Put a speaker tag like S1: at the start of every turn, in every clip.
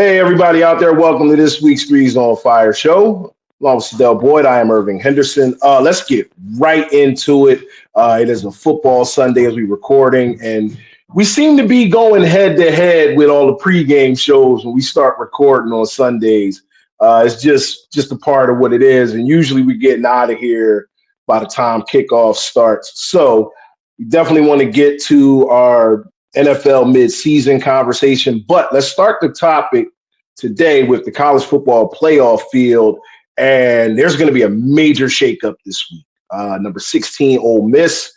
S1: Hey, everybody out there, welcome to this week's Threes on Fire show. Along with Sadell Boyd, I am Irving Henderson. Let's get right into it. It is a football Sunday as we're recording, and we seem to be going head to head with all the pregame shows when we start recording on Sundays. It's just a part of what it is, and usually we're getting out of here by the time kickoff starts. So we definitely want to get to our NFL midseason conversation, but let's start the topic today with the college football playoff field, and there's going to be a major shakeup this week. Number 16, Ole Miss,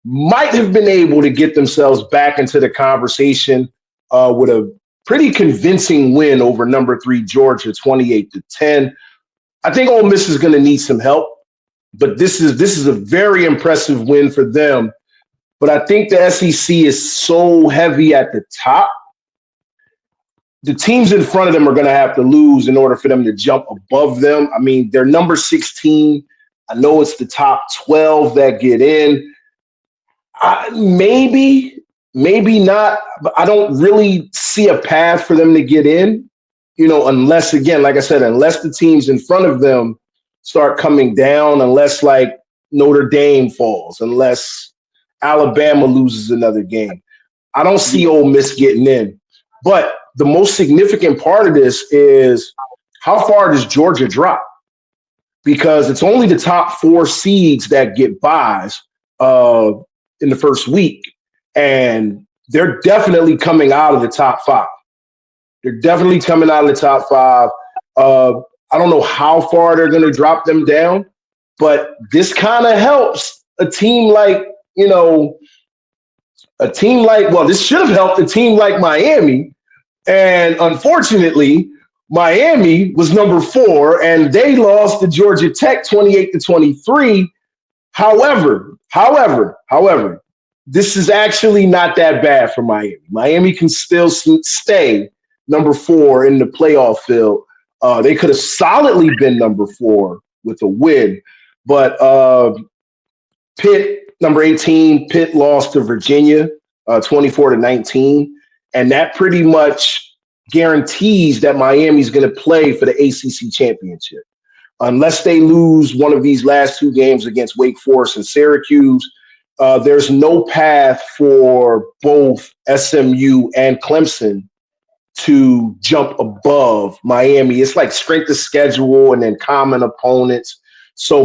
S1: might have been able to get themselves back into the conversation with a pretty convincing win over number 3, Georgia, 28-10. I think Ole Miss is going to need some help, but this is a very impressive win for them. But I think the SEC is so heavy at the top. The teams in front of them are going to have to lose in order for them to jump above them. I mean, they're number 16. I know it's the top 12 that get in. Maybe not, but I don't really see a path for them to get in, unless, again, like I said, unless the teams in front of them start coming down, unless like Notre Dame falls, unless Alabama loses another game. I don't see Ole Miss getting in. But the most significant part of this is how far does Georgia drop? Because it's only the top 4 seeds that get buys in the first week. And they're definitely coming out of the top 5. They're definitely coming out of the top 5. I don't know how far they're going to drop them down, but this kind of helps a team like, this should have helped a team like Miami. And unfortunately, Miami was number 4 and they lost to Georgia Tech 28-23. However, this is actually not that bad for Miami. Miami can still stay number 4 in the playoff field. They could have solidly been number 4 with a win, but Pitt, number 18, Pitt lost to Virginia 24-19, and that pretty much guarantees that Miami's going to play for the ACC championship. Unless they lose one of these last 2 games against Wake Forest and Syracuse, there's no path for both SMU and Clemson to jump above Miami. It's like strength of schedule and then common opponents. So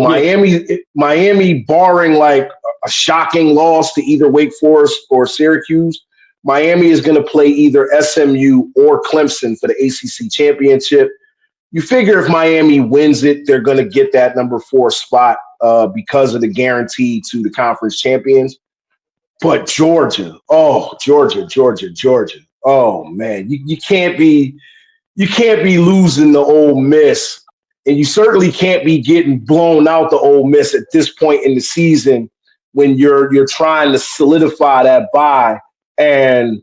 S1: Miami, barring like a shocking loss to either Wake Forest or Syracuse, Miami is going to play either SMU or Clemson for the ACC championship. You figure if Miami wins it, they're going to get that number 4 spot because of the guarantee to the conference champions. But Georgia. Oh, man, you can't be losing to Ole Miss. And you certainly can't be getting blown out to Ole Miss at this point in the season when you're trying to solidify that bye. And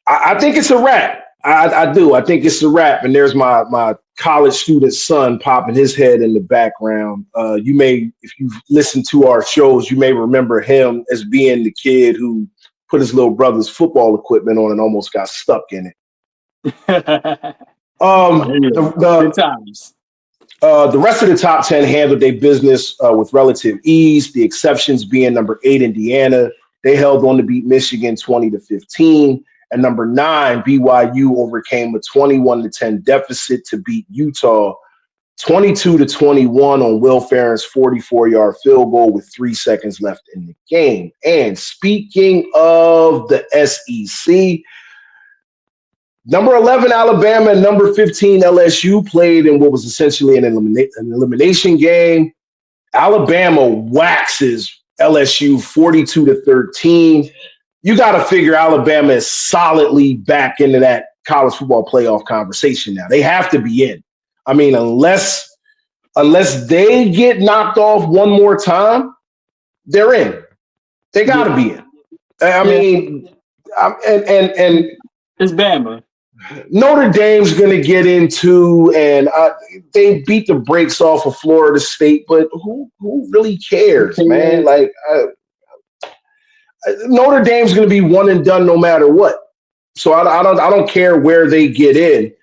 S1: I think it's a wrap. I do. I think it's a wrap. And there's my college student son popping his head in the background. You may, if you've listened to our shows, you may remember him as being the kid who put his little brother's football equipment on and almost got stuck in it.
S2: Good times.
S1: The rest of the top 10 handled their business with relative ease, the exceptions being number 8, Indiana. They held on to beat Michigan 20-15. And number 9, BYU overcame a 21-10 deficit to beat Utah 22-21 on Will Ferrell's 44-yard field goal with 3 seconds left in the game. And speaking of the SEC, number 11, Alabama, and number 15, LSU played in what was essentially an elimination game. Alabama waxes LSU 42-13. You got to figure Alabama is solidly back into that college football playoff conversation now. They have to be in. I mean, unless they get knocked off one more time, they're in. They got to be in. I mean, and
S2: it's Bama.
S1: Notre Dame's going to get into, and they beat the brakes off of Florida State, but who really cares, man? Like, Notre Dame's going to be one and done no matter what. So I don't care where they get in.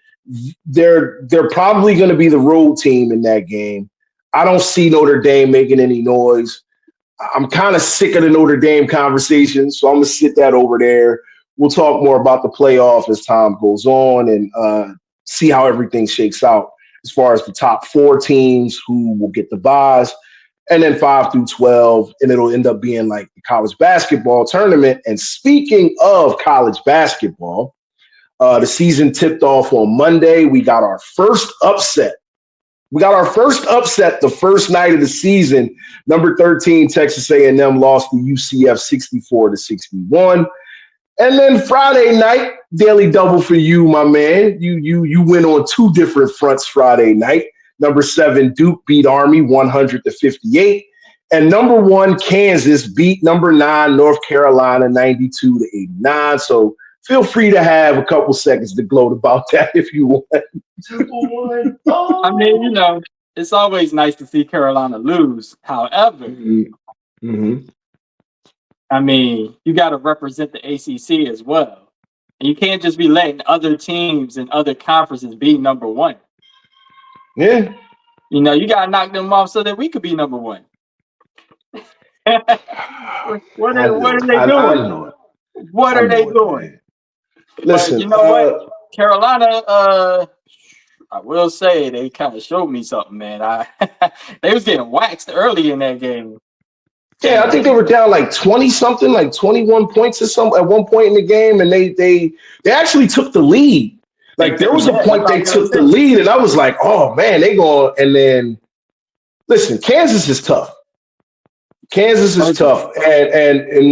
S1: They're probably going to be the road team in that game. I don't see Notre Dame making any noise. I'm kind of sick of the Notre Dame conversation, so I'm gonna sit that over there. We'll talk more about the playoff as time goes on and see how everything shakes out as far as the top 4 teams who will get the buys, and then 5 through 12, and it'll end up being like the college basketball tournament. And speaking of college basketball, the season tipped off on Monday. We got our first upset. The first night of the season. Number 13, Texas A&M lost to UCF 64-61. And then Friday night, daily double for you, my man. You went on 2 different fronts Friday night. Number 7, Duke beat Army 100-58. And number 1, Kansas beat number 9, North Carolina 92-89. So feel free to have a couple seconds to gloat about that if you want. 2-1. Oh.
S2: I mean, you know, it's always nice to see Carolina lose. However, I mean, you got to represent the ACC as well. And you can't just be letting other teams and other conferences be number 1.
S1: Yeah.
S2: You know, you got to knock them off so that we could be number 1. What are they doing? What are they doing?
S1: Listen,
S2: but you know what? Carolina, I will say they kind of showed me something, man. They was getting waxed early in that game.
S1: Yeah, I think they were down like 20-something, like 21 points or something at one point in the game, and they actually took the lead. Like there was a point they took the lead, and I was like, oh man, they going. And then listen, Kansas is tough. And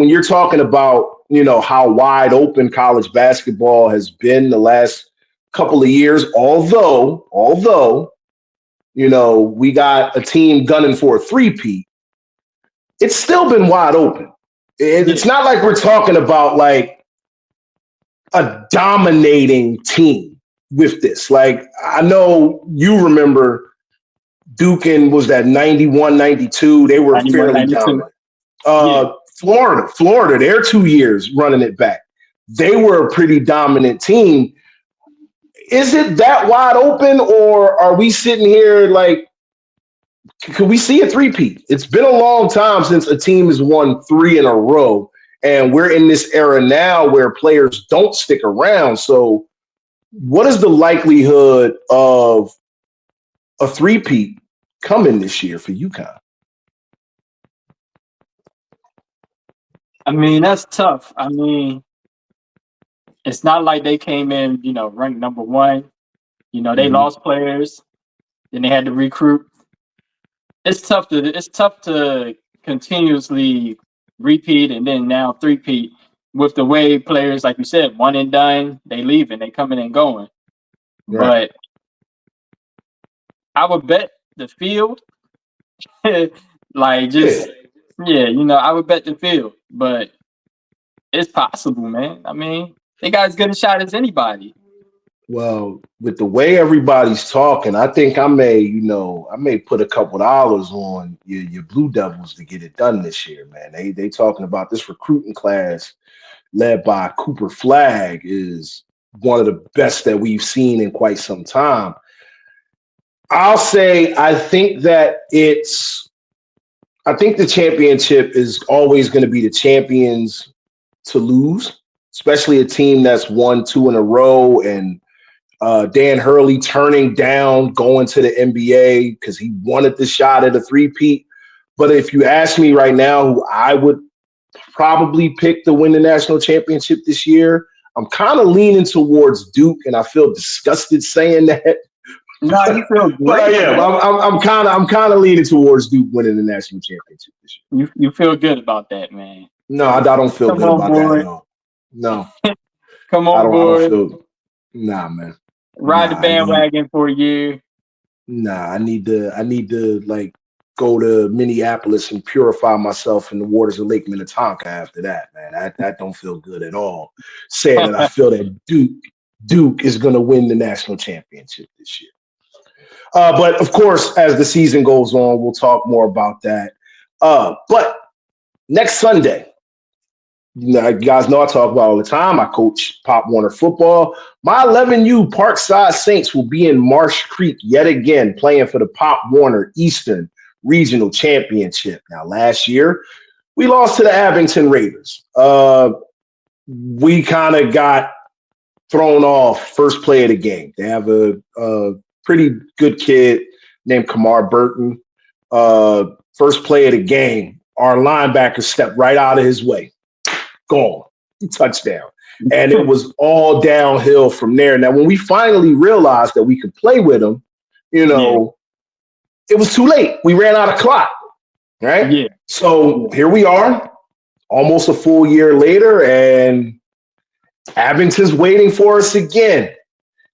S1: when you're talking about, you know, how wide open college basketball has been the last couple of years, although, you know, we got a team gunning for a 3-peat, it's still been wide open. It's not like we're talking about like a dominating team with this. Like, I know you remember Duke was that 91, 92. They were 91, fairly 92. Dominant. Florida, they're 2 years running it back. They were a pretty dominant team. Is it that wide open, or are we sitting here like, could we see a 3-peat? It's been a long time since a team has won 3 in a row, and we're in this era now where players don't stick around. So what is the likelihood of a 3-peat coming this year for UConn?
S2: I mean, that's tough. I mean, it's not like they came in, you know, ranked number 1. You know, they lost players, then they had to recruit. It's tough to continuously repeat and then now 3-peat with the way players, like you said, one and done, they leaving, they coming and going. Right. But I would bet the field, like just you know, I would bet the field, but it's possible, man. I mean, they got as good a shot as anybody.
S1: Well, with the way everybody's talking, I think I may put a couple dollars on your Blue Devils to get it done this year, man. They talking about this recruiting class led by Cooper Flagg is one of the best that we've seen in quite some time. I'll say I think the championship is always going to be the champions to lose, especially a team that's won 2 in a row, and Dan Hurley turning down going to the NBA because he wanted the shot at a 3-peat. But if you ask me right now who I would probably pick to win the national championship this year, I'm kind of leaning towards Duke, and I feel disgusted saying that.
S2: No, you feel great.
S1: But I am. I'm kind of leaning towards Duke winning the national championship this
S2: year. You feel good about that, man?
S1: No, I don't feel good about that at all. No.
S2: Come on, boy.
S1: Nah, man.
S2: Ride the bandwagon for a year.
S1: Nah, I need to like go to Minneapolis and purify myself in the waters of Lake Minnetonka after that, man. That don't feel good at all. Saying that I feel that Duke is going to win the national championship this year. But of course, as the season goes on, we'll talk more about that. But next Sunday, You guys know I talk about all the time. I coach Pop Warner football. My 11U Parkside Saints will be in Marsh Creek yet again, playing for the Pop Warner Eastern Regional Championship. Now, last year, we lost to the Abington Raiders. We kind of got thrown off first play of the game. They have a pretty good kid named Kamar Burton. First play of the game, our linebacker stepped right out of his way. Gone. Touchdown. And it was all downhill from there. Now, when we finally realized that we could play with him, it was too late. We ran out of clock, right?
S2: Yeah.
S1: So here we are, almost a full year later, and Abington's waiting for us again.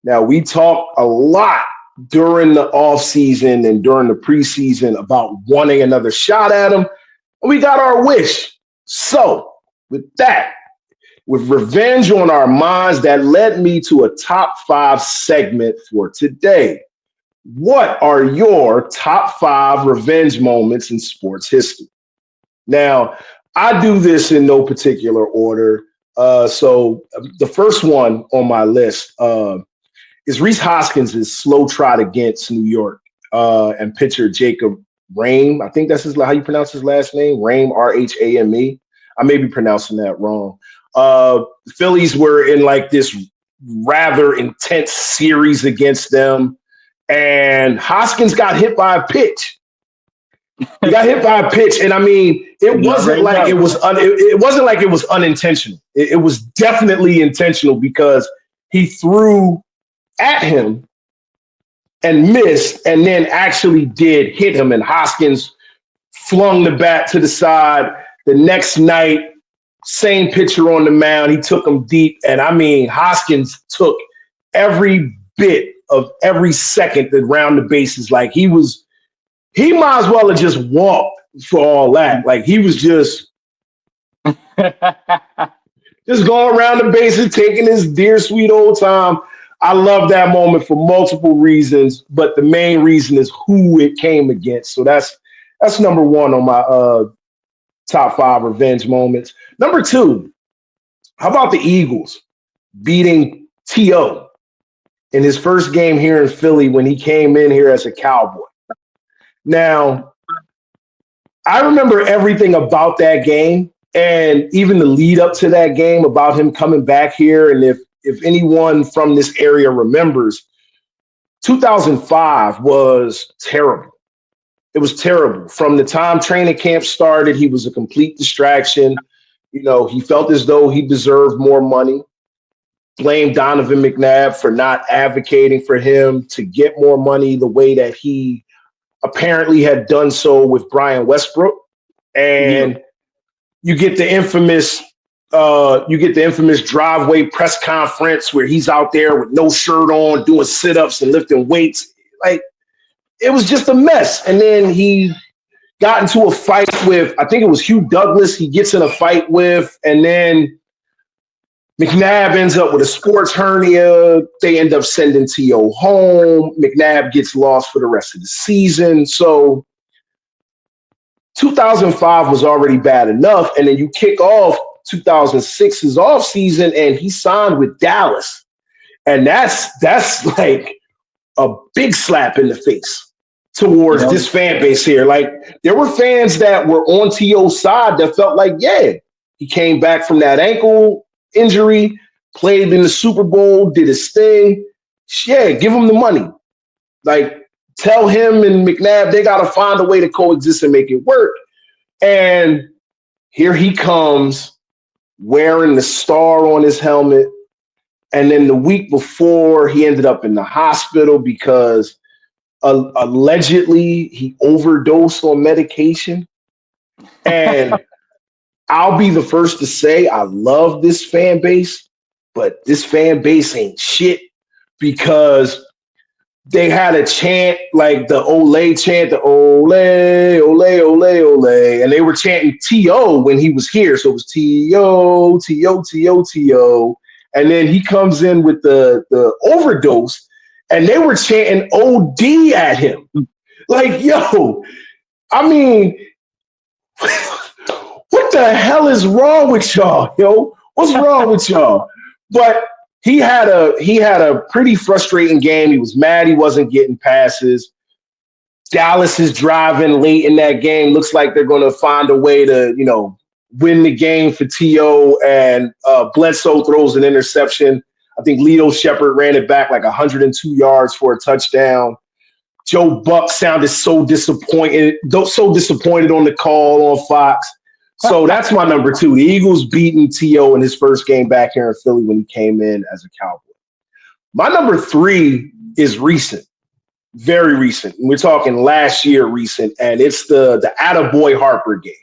S1: Now, we talked a lot during the offseason and during the preseason about wanting another shot at him, and we got our wish. So, with that, with revenge on our minds, that led me to a top 5 segment for today. What are your top 5 revenge moments in sports history? Now, I do this in no particular order. So the first one on my list is Reese Hoskins' slow trot against New York and pitcher Jacob Rhame. I think that's how you pronounce his last name, Rhame, Rhame. I may be pronouncing that wrong. The Phillies were in like this rather intense series against them, and Hoskins got hit by a pitch. He got hit by a pitch, and I mean, it wasn't like it was unintentional. It was definitely intentional because he threw at him and missed, and then actually did hit him. And Hoskins flung the bat to the side. The next night, same pitcher on the mound. He took him deep, and I mean, Hoskins took every bit of every second around the bases. Like he might as well have just walked for all that. Like he was just going around the bases, taking his dear sweet old time. I love that moment for multiple reasons, but the main reason is who it came against. So that's number one on my top 5 revenge moments. Number 2, how about the Eagles beating T.O. in his first game here in Philly when he came in here as a Cowboy? Now, I remember everything about that game and even the lead up to that game about him coming back here. And if anyone from this area remembers, 2005 was terrible. It was terrible. From the time training camp started, he was a complete distraction. You know, he felt as though he deserved more money. Blamed Donovan McNabb for not advocating for him to get more money the way that he apparently had done so with Brian Westbrook. And you get the infamous driveway press conference where he's out there with no shirt on, doing sit-ups and lifting weights. Like, it was just a mess. And then he got into a fight with, I think it was Hugh Douglas, he gets in a fight with, and then McNabb ends up with a sports hernia. They end up sending T.O. home. McNabb gets lost for the rest of the season. So 2005 was already bad enough. And then you kick off 2006's offseason, and he signed with Dallas. And that's like a big slap in the face towards this fan base here. Like, there were fans that were on T.O.'s side that felt like, yeah, he came back from that ankle injury, played in the Super Bowl, did his thing. Yeah, give him the money. Like, tell him and McNabb they got to find a way to coexist and make it work. And here he comes wearing the star on his helmet. And then the week before, he ended up in the hospital because allegedly he overdosed on medication. And I'll be the first to say I love this fan base, but this fan base ain't shit because they had a chant like the Ole chant, the Ole, Ole, Ole, Ole. And they were chanting T.O. when he was here. So it was T.O., T.O., T.O., T.O. And then he comes in with the overdose, and they were chanting OD at him. Like, yo, I mean, what what the hell is wrong with y'all, yo? What's wrong with y'all? But he had a pretty frustrating game. He was mad he wasn't getting passes. Dallas is driving late in that game. Looks like they're going to find a way to, win the game for T.O. And Bledsoe throws an interception. I think Lito Shepherd ran it back like 102 yards for a touchdown. Joe Buck sounded so disappointed on the call on Fox. So that's my number 2. The Eagles beating T.O. in his first game back here in Philly when he came in as a Cowboy. My number 3 is recent, very recent. We're talking last year recent, and it's the Attaboy Harper game.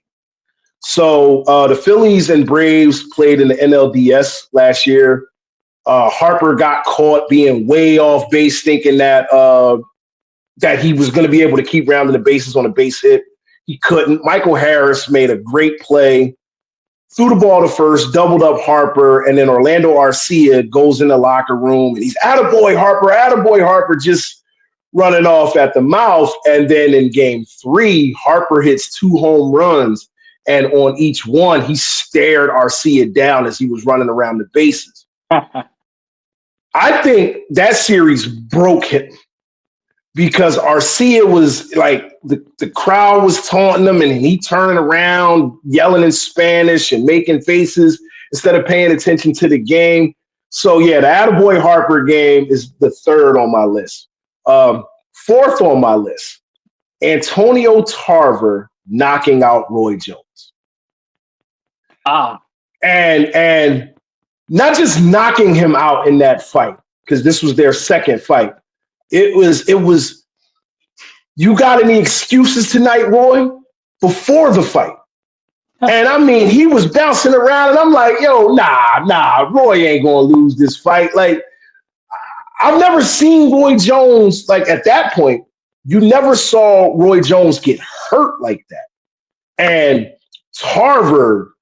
S1: So the Phillies and Braves played in the NLDS last year. Harper got caught being way off base, thinking that he was going to be able to keep rounding the bases on a base hit. He couldn't. Michael Harris made a great play, threw the ball to first, doubled up Harper, and then Orlando Arcia goes in the locker room, and he's attaboy Harper, just running off at the mouth. And then in game 3, Harper hits 2 home runs, and on each one, he stared Arcia down as he was running around the bases. I think that series broke him, because Arcia was like, the crowd was taunting him, and he turning around, yelling in Spanish and making faces instead of paying attention to the game. So, yeah, the Attaboy Harper game is the 3rd on my list. 4th on my list, Antonio Tarver knocking out Roy Jones. And not just knocking him out in that fight, because this was their second fight. It was, you got any excuses tonight, Roy? Before the fight. And I mean, he was bouncing around, and I'm like, yo, nah, Roy ain't going to lose this fight. Like, I've never seen Roy Jones, like, at that point, you never saw Roy Jones get hurt like that. And Tarver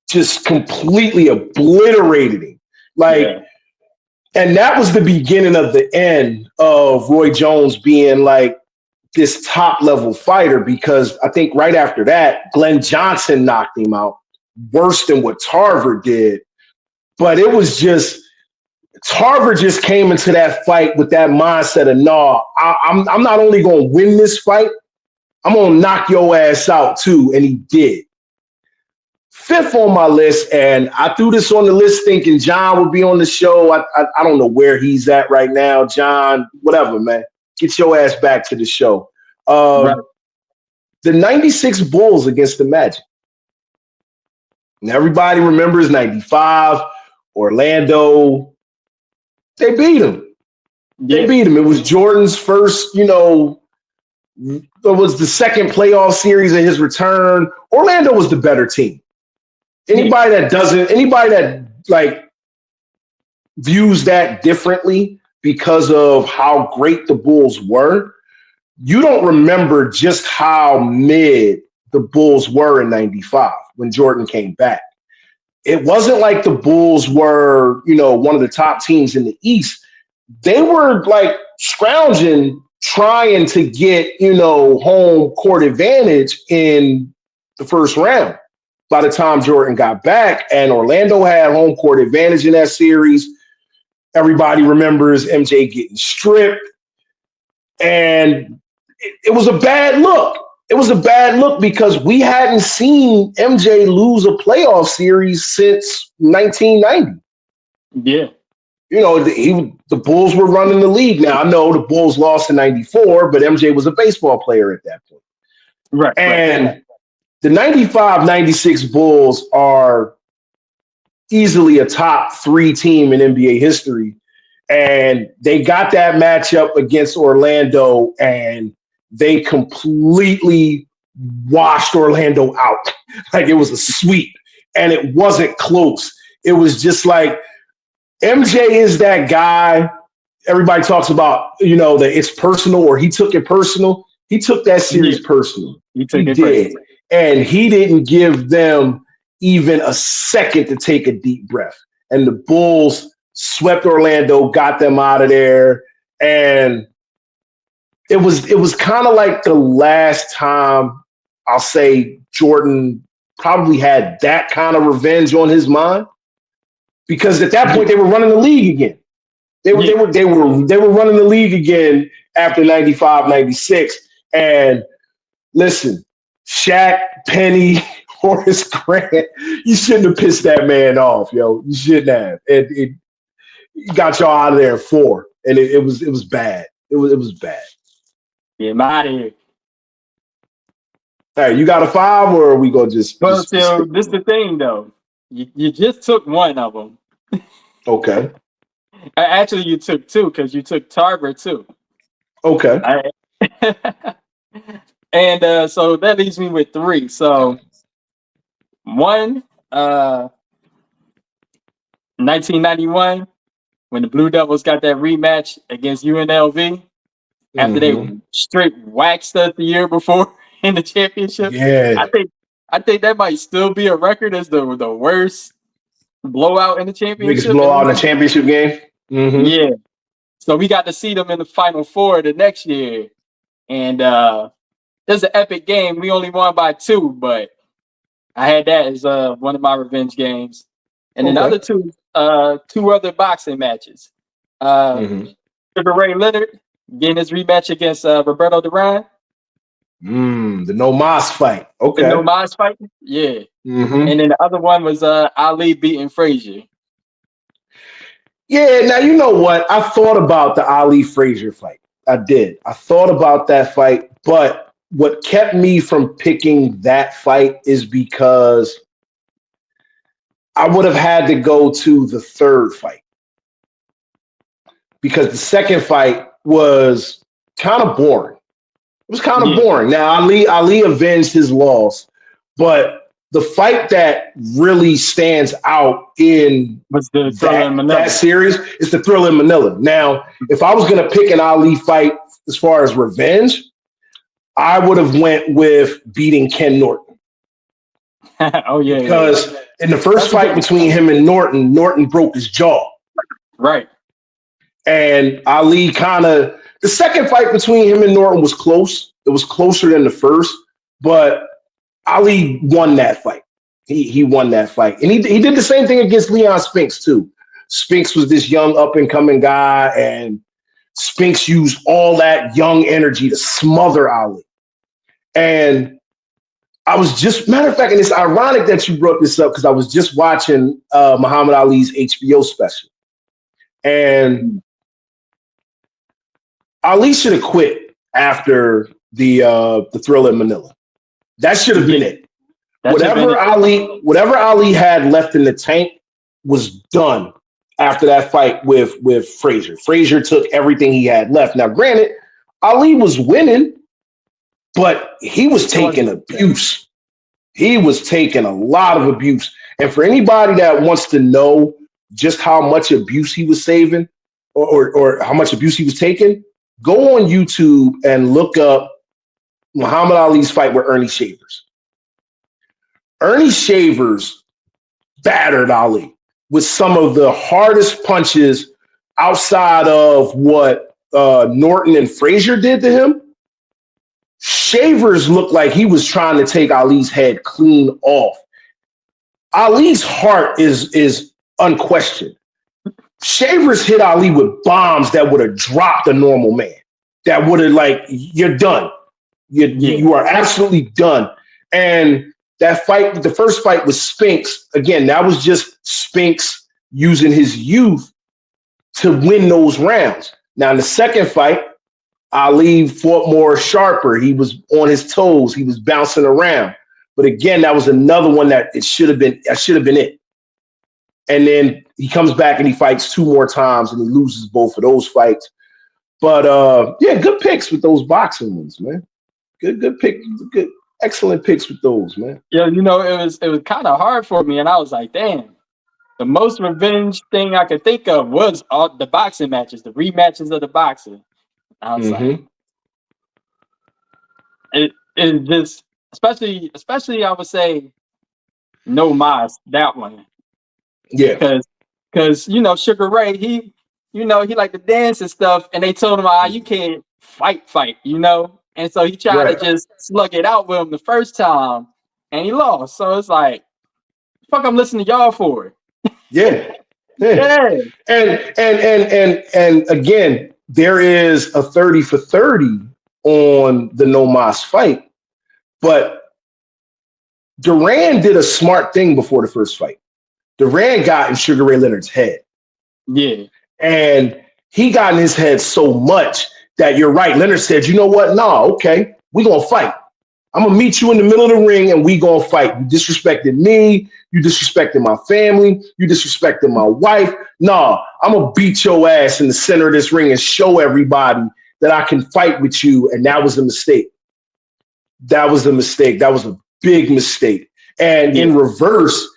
S1: just completely obliterated him. And that was the beginning of the end of Roy Jones being like this top level fighter, because I think right after that, Glenn Johnson knocked him out worse than what Tarver did. But it was just, Tarver just came into that fight with that mindset of, no, I'm not only going to win this fight, I'm going to knock your ass out too. And he did. 5th on my list, and I threw this on the list thinking John would be on the show. I don't know where he's at right now. John, whatever, man. Get your ass back to the show. Right. The 96 Bulls against the Magic. And everybody remembers 95, Orlando. They beat him. They beat him. It was Jordan's first, it was the second playoff series of his return. Orlando was the better team. Anybody that like views that differently because of how great the Bulls were, you don't remember just how mid the Bulls were in 95 when Jordan came back. It wasn't like the Bulls were, one of the top teams in the East. They were like scrounging, trying to get, home court advantage in the first round. By the time Jordan got back, and Orlando had home court advantage in that series, everybody remembers MJ getting stripped. And it was a bad look. It was a bad look because we hadn't seen MJ lose a playoff series since 1990.
S2: Yeah.
S1: The Bulls were running the league. Now, I know the Bulls lost in 94, but MJ was a baseball player at that point.
S2: Right.
S1: And the 95-96 Bulls are easily a top 3 team in NBA history. And they got that matchup against Orlando, and they completely washed Orlando out. Like, it was a sweep, and it wasn't close. It was just like, MJ is that guy. Everybody talks about, that it's personal, or he took it personal. He took that series personal. He did. Personal. And he didn't give them even a second to take a deep breath. And the Bulls swept Orlando, got them out of there. And it was kind of like the last time, I'll say, Jordan probably had that kind of revenge on his mind because at that point they were running the league again. They were running the league again after 95, 96. And listen, Shaq, Penny, Horace Grant, you shouldn't have pissed that man off, yo. You shouldn't have. It got y'all out of there in 4, and it was bad. It was bad.
S2: Yeah, I'm out of here.
S1: All right, you got a 5, or are we gonna just?
S2: Well, so this is the thing, though. You just took one of them.
S1: Okay.
S2: Actually, you took 2 because you took Tarver too.
S1: Okay.
S2: And so that leaves me with 3. So 1, 1991, when the Blue Devils got that rematch against UNLV after they straight waxed us the year before in the championship.
S1: Yeah.
S2: I think that might still be a record as the worst blowout in the championship.
S1: Biggest blowout in the championship game. Mm-hmm.
S2: Yeah. So we got to see them in the Final Four the next year. And there's an epic game. We only won by 2, but I had that as one of my revenge games. And then the other 2 other boxing matches. Sugar Ray Leonard getting his rematch against Roberto Duran.
S1: The No Mas fight. Okay.
S2: The No Mas fight? Yeah.
S1: Mm-hmm.
S2: And then the other one was Ali beating Frazier.
S1: Yeah, now you know what? I thought about the Ali Frazier fight. I did. I thought about that fight, but what kept me from picking that fight is because I would have had to go to the third fight. Because the second fight was kind of boring. It was kind of boring. Now, Ali avenged his loss, but the fight that really stands out in that series is the Thrilla in Manila. Now, if I was going to pick an Ali fight as far as revenge, I would have went with beating Ken Norton. Because in the first fight between him and Norton broke his jaw.
S2: Right.
S1: And Ali the second fight between him and Norton was close. It was closer than the first, but Ali won that fight. He won that fight. And he did the same thing against Leon Spinks, too. Spinks was this young up-and-coming guy, and Spinks used all that young energy to smother Ali. And I was just, matter of fact, and it's ironic that you brought this up because I was just watching Muhammad Ali's HBO special. And Ali should have quit after the Thrilla in Manila. That should have been it. Whatever Ali had left in the tank was done after that fight with Frazier. Frazier took everything he had left. Now, granted, Ali was winning, but he was taking abuse. He was taking a lot of abuse. And for anybody that wants to know just how much abuse he was saving or how much abuse he was taking, go on YouTube and look up Muhammad Ali's fight with Ernie Shavers. Ernie Shavers battered Ali with some of the hardest punches outside of what Norton and Frazier did to him. Shavers looked like he was trying to take Ali's head clean off. Ali's heart is unquestioned. Shavers hit Ali with bombs that would have dropped a normal man. That would have you're done. You are absolutely done. And that fight, the first fight with Spinks, again, that was just Spinks using his youth to win those rounds. Now, in the second fight, Ali fought more sharper. He was on his toes. He was bouncing around. But again, that was another one that should have been it. And then he comes back and he fights 2 more times and he loses both of those fights. But good picks with those boxing ones, man. Good pick. Good, excellent picks with those, man.
S2: Yeah, it was kind of hard for me, and I was like, damn. The most revenge thing I could think of was all the boxing matches, the rematches of the boxing. I was like, it just, especially I would say, No Mas, that one.
S1: Yeah,
S2: because Sugar Ray, he liked to dance and stuff, and they told him, you can't fight, and so he tried to just slug it out with him the first time, and he lost. So it's like, fuck, I'm listening to y'all for.
S1: Yeah.
S2: Yeah.
S1: And again, there is a 30 for 30 on the No Mas fight, but Duran did a smart thing before the first fight. Duran got in Sugar Ray Leonard's head.
S2: Yeah.
S1: And he got in his head so much that you're right. Leonard said, you know what? Nah, okay, we're going to fight. I'm going to meet you in the middle of the ring and we going to fight. You disrespected me. You disrespected my family. You disrespected my wife. Nah, I'm going to beat your ass in the center of this ring and show everybody that I can fight with you. And that was a mistake. That was a mistake. That was a big mistake. And in reverse,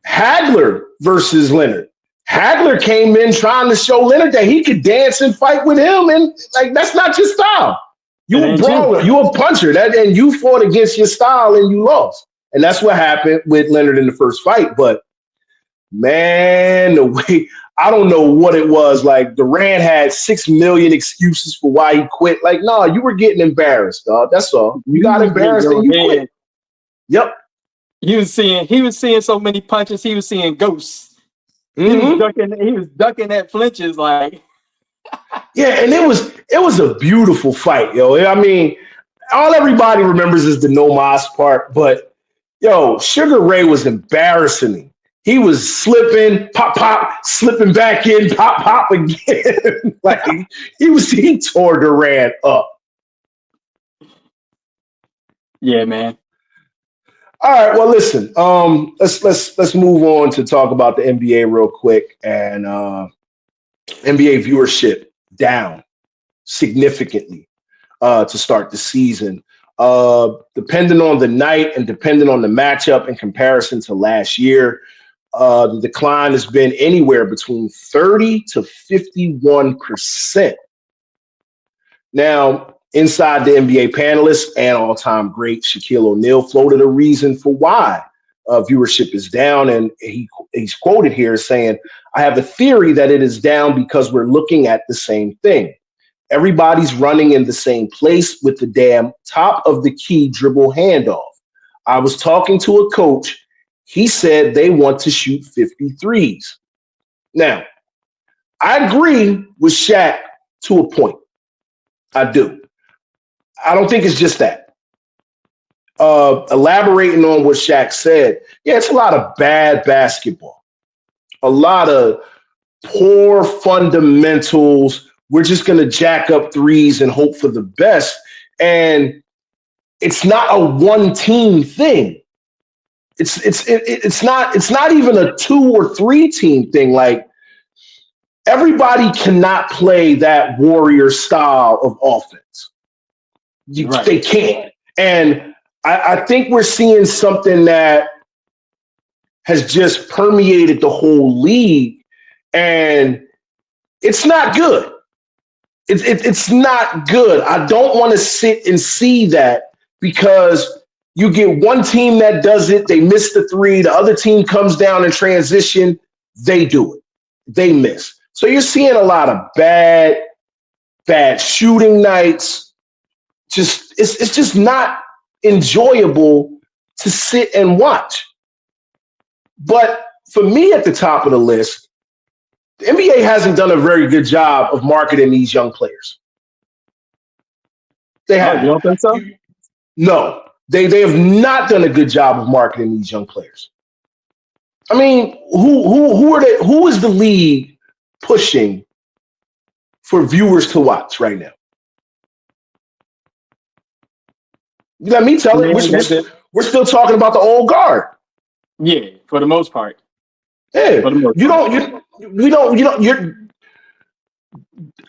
S1: Hagler versus Leonard. Hagler came in trying to show Leonard that he could dance and fight with him, and like that's not your style. You a brawler, you a puncher, and you fought against your style and you lost. And that's what happened with Leonard in the first fight. But man, the way I don't know what it was. Like Duran had 6 million excuses for why he quit. Like, no, you were getting embarrassed, dog. That's all. You got embarrassed and you quit. Yep.
S2: He was seeing so many punches, he was seeing ghosts. Mm-hmm. He was ducking at flinches like.
S1: Yeah, and it was a beautiful fight, yo. I mean, all everybody remembers is the No Mas part, but yo, Sugar Ray was embarrassing me. He was slipping, pop, slipping back in, pop again. Like he tore Duran up.
S2: Yeah, man.
S1: All right, well, listen. Let's move on to talk about the NBA real quick. And NBA viewership down significantly to start the season. Depending on the night and depending on the matchup in comparison to last year, the decline has been anywhere between 30 to 51%. Now, inside the NBA panelists and all-time great Shaquille O'Neal floated a reason for why viewership is down. And he's quoted here saying, I have a theory that it is down because we're looking at the same thing. Everybody's running in the same place with the damn top of the key dribble handoff. I was talking to a coach. He said they want to shoot 53s. Now, I agree with Shaq to a point. I do. I don't think it's just that. Elaborating on what Shaq said, yeah, it's a lot of bad basketball, a lot of poor fundamentals. We're just going to jack up threes and hope for the best. And it's not a one team thing. It's not even a 2 or 3 team thing. Like everybody cannot play that Warrior style of offense. Right. They can't. And I think we're seeing something that has just permeated the whole league, and it's not good. It's not good. I don't want to sit and see that because you get one team that does it, they miss the 3, the other team comes down in transition, they do it. They miss. So you're seeing a lot of bad shooting nights. It's just not enjoyable to sit and watch. But for me at the top of the list, the NBA hasn't done a very good job of marketing these young players. They haven't.
S2: You don't think so?
S1: No, they have not done a good job of marketing these young players. I mean, who is the league pushing for viewers to watch right now? Let me tell it. We're still talking about the old guard.
S2: Yeah, for the most part.
S1: Yeah,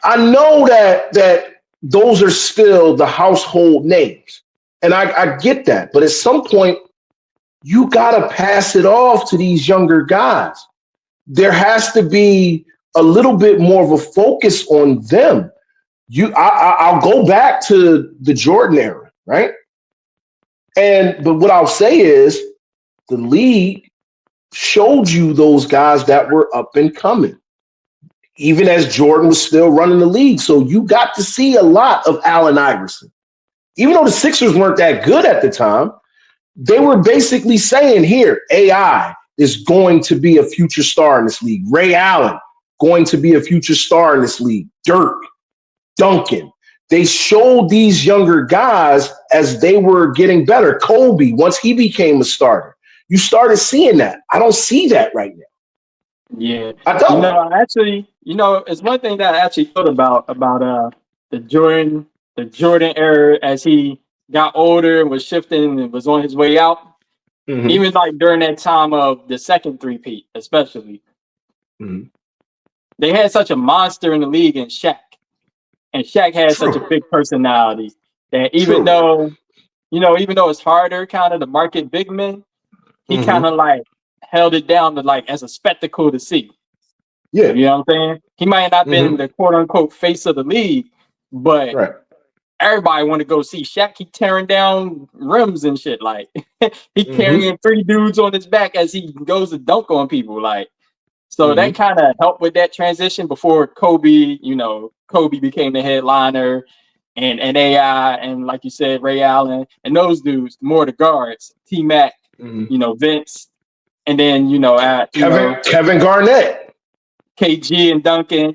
S1: I know that those are still the household names, and I get that. But at some point, you gotta pass it off to these younger guys. There has to be a little bit more of a focus on them. I'll go back to the Jordan era, right? But what I'll say is the league showed you those guys that were up and coming, even as Jordan was still running the league. So you got to see a lot of Allen Iverson. even though the Sixers weren't that good at the time, they were basically saying, here, AI is going to be a future star in this league. Ray Allen, going to be a future star in this league. Dirk, Duncan. They showed these younger guys as they were getting better. Kobe, once he became a starter, you started seeing that. I don't see that right now.
S2: Yeah,
S1: I don't.
S2: It's one thing that I actually thought about the Jordan era as he got older and was shifting and was on his way out.
S1: Mm-hmm.
S2: Even like during that time of the second three-peat, especially, they had such a monster in the league in Shaq, and Shaq had such a big personality that even though it's harder kind of to market big men, he kind of like held it down to like as a spectacle to see.
S1: Yeah.
S2: You know what I'm saying? He might not have been the quote unquote face of the league, but everybody want to go see Shaq. He tearing down rims and shit. Like he carrying 3 dudes on his back as he goes to dunk on people. Like, so that kind of helped with that transition before Kobe became the headliner and AI and like you said, Ray Allen and those dudes, more the guards, T-Mac, Vince. And then,
S1: Kevin Garnett,
S2: KG and Duncan,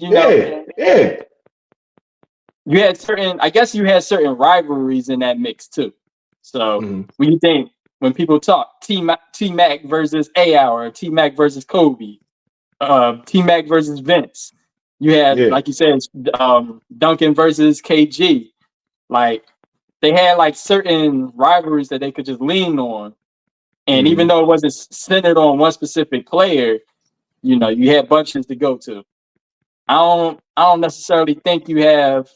S2: you had certain rivalries in that mix too. So when you think, when people talk T-Mac versus AI or T-Mac versus Kobe, T-Mac versus Vince, you had, like you said, Duncan versus KG. Like they had like certain rivalries that they could just lean on. And even though it wasn't centered on one specific player, you had bunches to go to. I don't necessarily think you have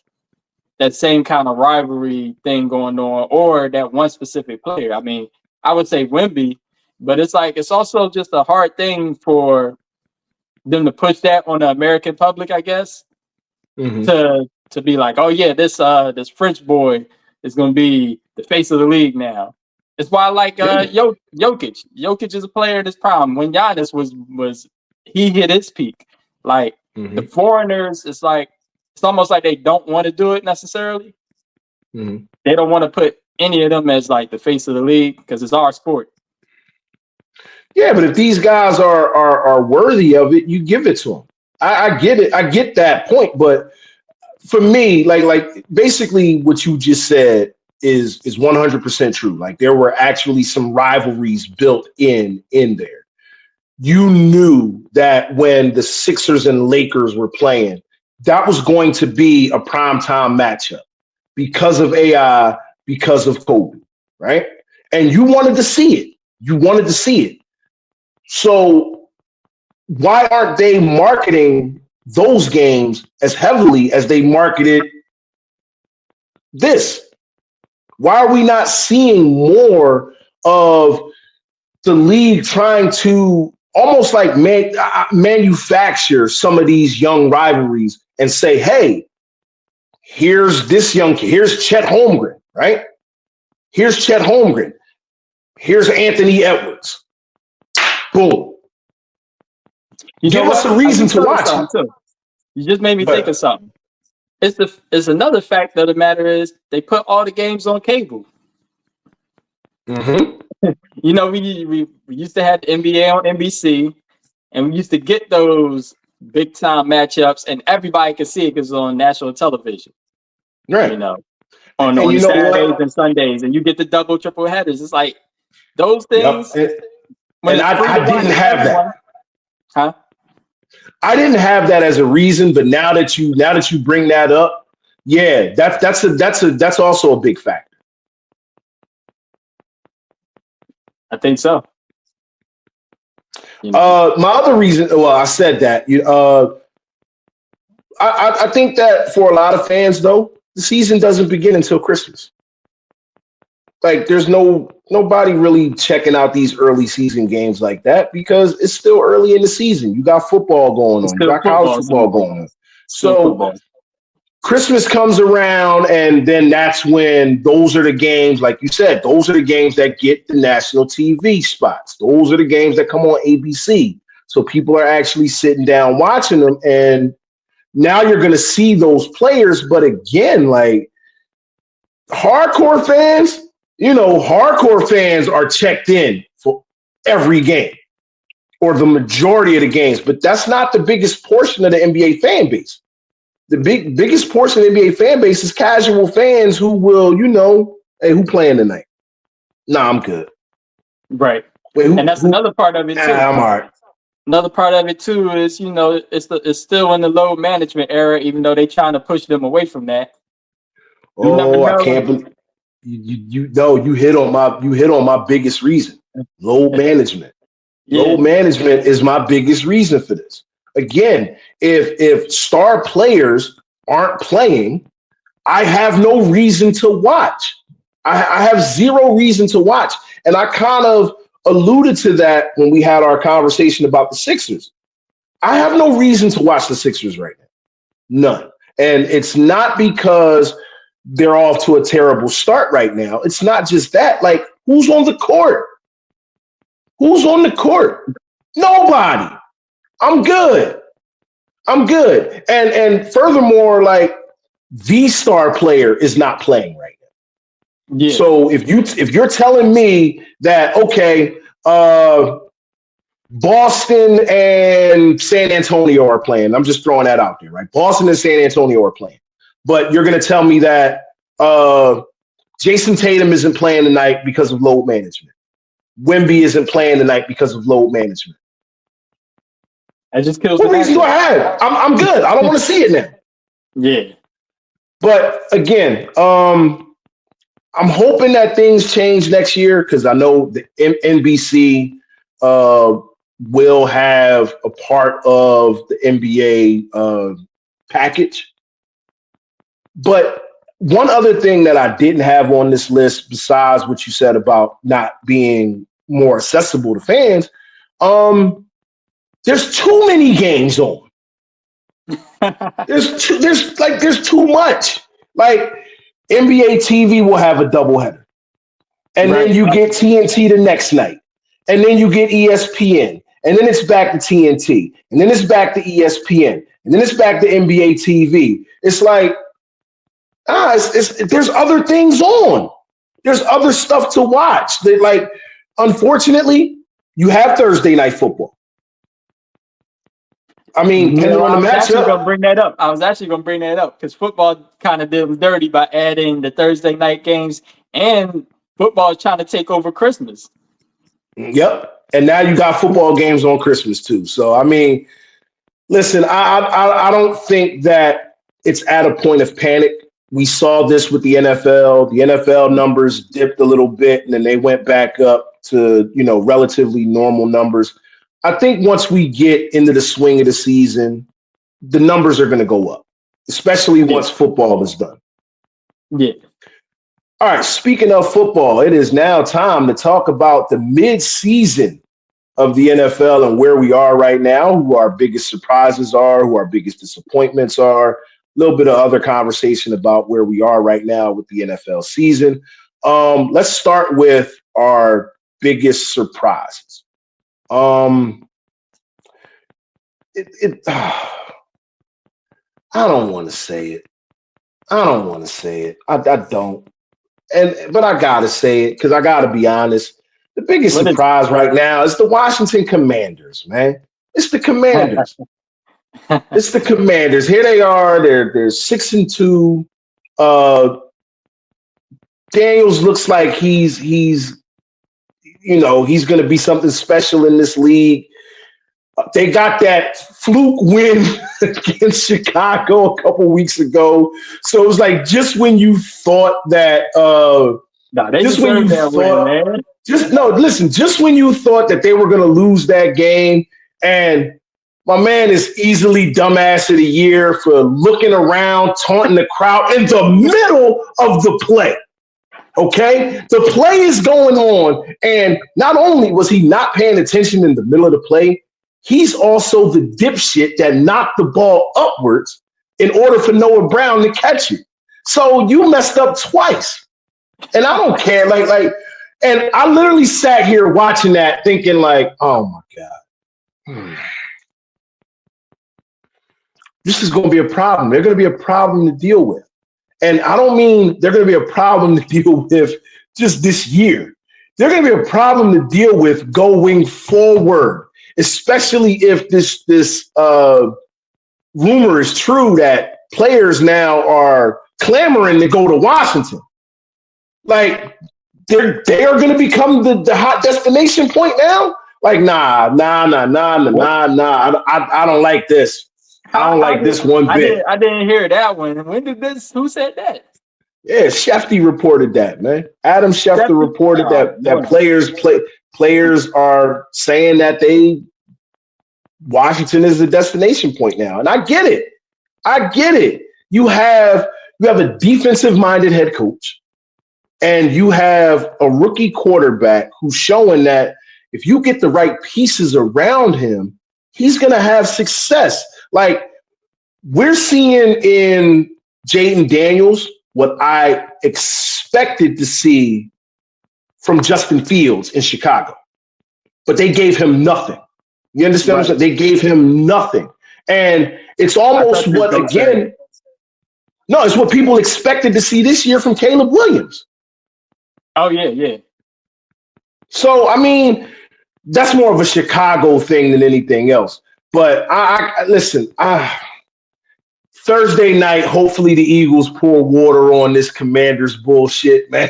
S2: that same kind of rivalry thing going on or that one specific player. I mean, I would say Wemby, but it's also just a hard thing for them to push that on the American public, I guess, to be like, oh yeah, this French boy is going to be the face of the league now. It's why I like Jokic. Jokic is a player in his prime. When Giannis was he hit his peak. Like the foreigners, it's almost like they don't want to do it necessarily. They don't want to put any of them as like the face of the league because it's our sport.
S1: Yeah, but if these guys are worthy of it, you give it to them. I get it. I get that point. But for me, like basically what you just said is 100% true. Like there were actually some rivalries built in there. You knew that when the Sixers and Lakers were playing, that was going to be a primetime matchup because of AI, because of Kobe, right? And you wanted to see it. So why aren't they marketing those games as heavily as they marketed this? Why are we not seeing more of the league trying to almost like manufacture some of these young rivalries and say, hey, here's this young kid. Here's Chet Holmgren, right? Here's Chet Holmgren. Here's Anthony Edwards. Boom. Give us a reason to watch it.
S2: You just made me think of something. It's another fact of the matter is they put all the games on cable. We used to have the NBA on NBC, and we used to get those big time matchups, and everybody could see it because it's on national television.
S1: Right.
S2: On Saturdays and Sundays, and you get the double, triple headers. It's like those things.
S1: Yep. And I didn't have that.
S2: Huh?
S1: I didn't have that as a reason, but now that you bring that up, yeah, that's also a big factor.
S2: I think so.
S1: My other reason, well, I said that. I think that for a lot of fans, though, the season doesn't begin until Christmas. Like, there's nobody really checking out these early season games like that because it's still early in the season. You got football going on. You got college football going on. So Christmas comes around, and then that's when those are the games, like you said, those are the games that get the national TV spots. Those are the games that come on ABC. So people are actually sitting down watching them, and now you're going to see those players. But again, like, hardcore fans, hardcore fans are checked in for every game or the majority of the games, but that's not the biggest portion of the NBA fan base. The biggest portion of the NBA fan base is casual fans who will, hey, who playing tonight? Nah, I'm good.
S2: Right.
S1: Wait,
S2: and that's another part of it too.
S1: I'm all right.
S2: Another part of it too is, it's still in the load management era, even though they're trying to push them away from that.
S1: I can't believe you hit on my biggest reason. Load management.
S2: Yeah.
S1: Load management is my biggest reason for this. Again, if star players aren't playing, I have no reason to watch. I have zero reason to watch. And I kind of alluded to that when we had our conversation about the Sixers. I have no reason to watch the Sixers right now. None. And it's not because they're off to a terrible start right now. It's not just that. Like, who's on the court? Who's on the court? Nobody. I'm good. And furthermore, like, the star player is not playing right now. Yeah. So if you're telling me that, okay, Boston and San Antonio are playing, I'm just throwing that out there, right? Boston and San Antonio are playing. But you're going to tell me that Jason Tatum isn't playing tonight because of load management. Wemby isn't playing tonight because of load management.
S2: That just kills.
S1: What reason do I have? I'm good. I don't want to see it now.
S2: Yeah.
S1: But again, I'm hoping that things change next year because I know the NBC will have a part of the NBA package. But one other thing that I didn't have on this list, besides what you said about not being more accessible to fans, there's too many games on. There's too much. Like, NBA TV will have a doubleheader, and then you get TNT the next night, and then you get ESPN, and then it's back to TNT, and then it's back to ESPN, and then it's back to NBA TV. It's like, there's other things on. There's other stuff to watch. Unfortunately, you have Thursday night football. I mean, depending on the matchup.
S2: I was actually going to bring that up because football kind of did them dirty by adding the Thursday night games, and football is trying to take over Christmas.
S1: Yep. And now you got football games on Christmas too. So, I mean, listen, I don't think that it's at a point of panic. We saw this with the NFL. The NFL numbers dipped a little bit, and then they went back up to, relatively normal numbers. I think once we get into the swing of the season, the numbers are going to go up, especially once football is done.
S2: Yeah.
S1: All right. Speaking of football, it is now time to talk about the mid-season of the NFL and where we are right now, who our biggest surprises are, who our biggest disappointments are, a little bit of other conversation about where we are right now with the NFL season. Let's start with our biggest surprises. I don't want to say it. I don't. But I gotta say it because I gotta be honest. The biggest surprise right now is the Washington Commanders, man. It's the Commanders. It's the Commanders. Here they are. They're 6-2. Daniels looks like he's going to be something special in this league. They got that fluke win against Chicago a couple weeks ago. So it was like just when you thought that just when you thought that they were going to lose that game, and my man is easily dumbass of the year for looking around, taunting the crowd in the middle of the play. Okay, the play is going on, and not only was he not paying attention in the middle of the play, he's also the dipshit that knocked the ball upwards in order for Noah Brown to catch it. So you messed up twice, and I don't care. And I literally sat here watching that, thinking like, "Oh my god, this is going to be a problem. They're going to be a problem to deal with." And I don't mean they're going to be a problem to deal with just this year. They're going to be a problem to deal with going forward, especially if this rumor is true that players now are clamoring to go to Washington. Like they are going to become the hot destination point now. Like nah. I don't like this. I don't like this one bit.
S2: I didn't hear that one. When did this? Who said that?
S1: Yeah, Shefty reported that, man. Adam Schefter reported that players are saying that Washington is the destination point now, and I get it. You have a defensive minded head coach, and you have a rookie quarterback who's showing that if you get the right pieces around him, he's going to have success. Like we're seeing in Jaden Daniels what I expected to see from Justin Fields in Chicago, but they gave him nothing. You understand what I'm saying? They gave him nothing. And it's almost it's what people expected to see this year from Caleb Williams.
S2: Oh, yeah.
S1: So, I mean, that's more of a Chicago thing than anything else. But I listen, Thursday night, hopefully the Eagles pour water on this Commander's bullshit, man.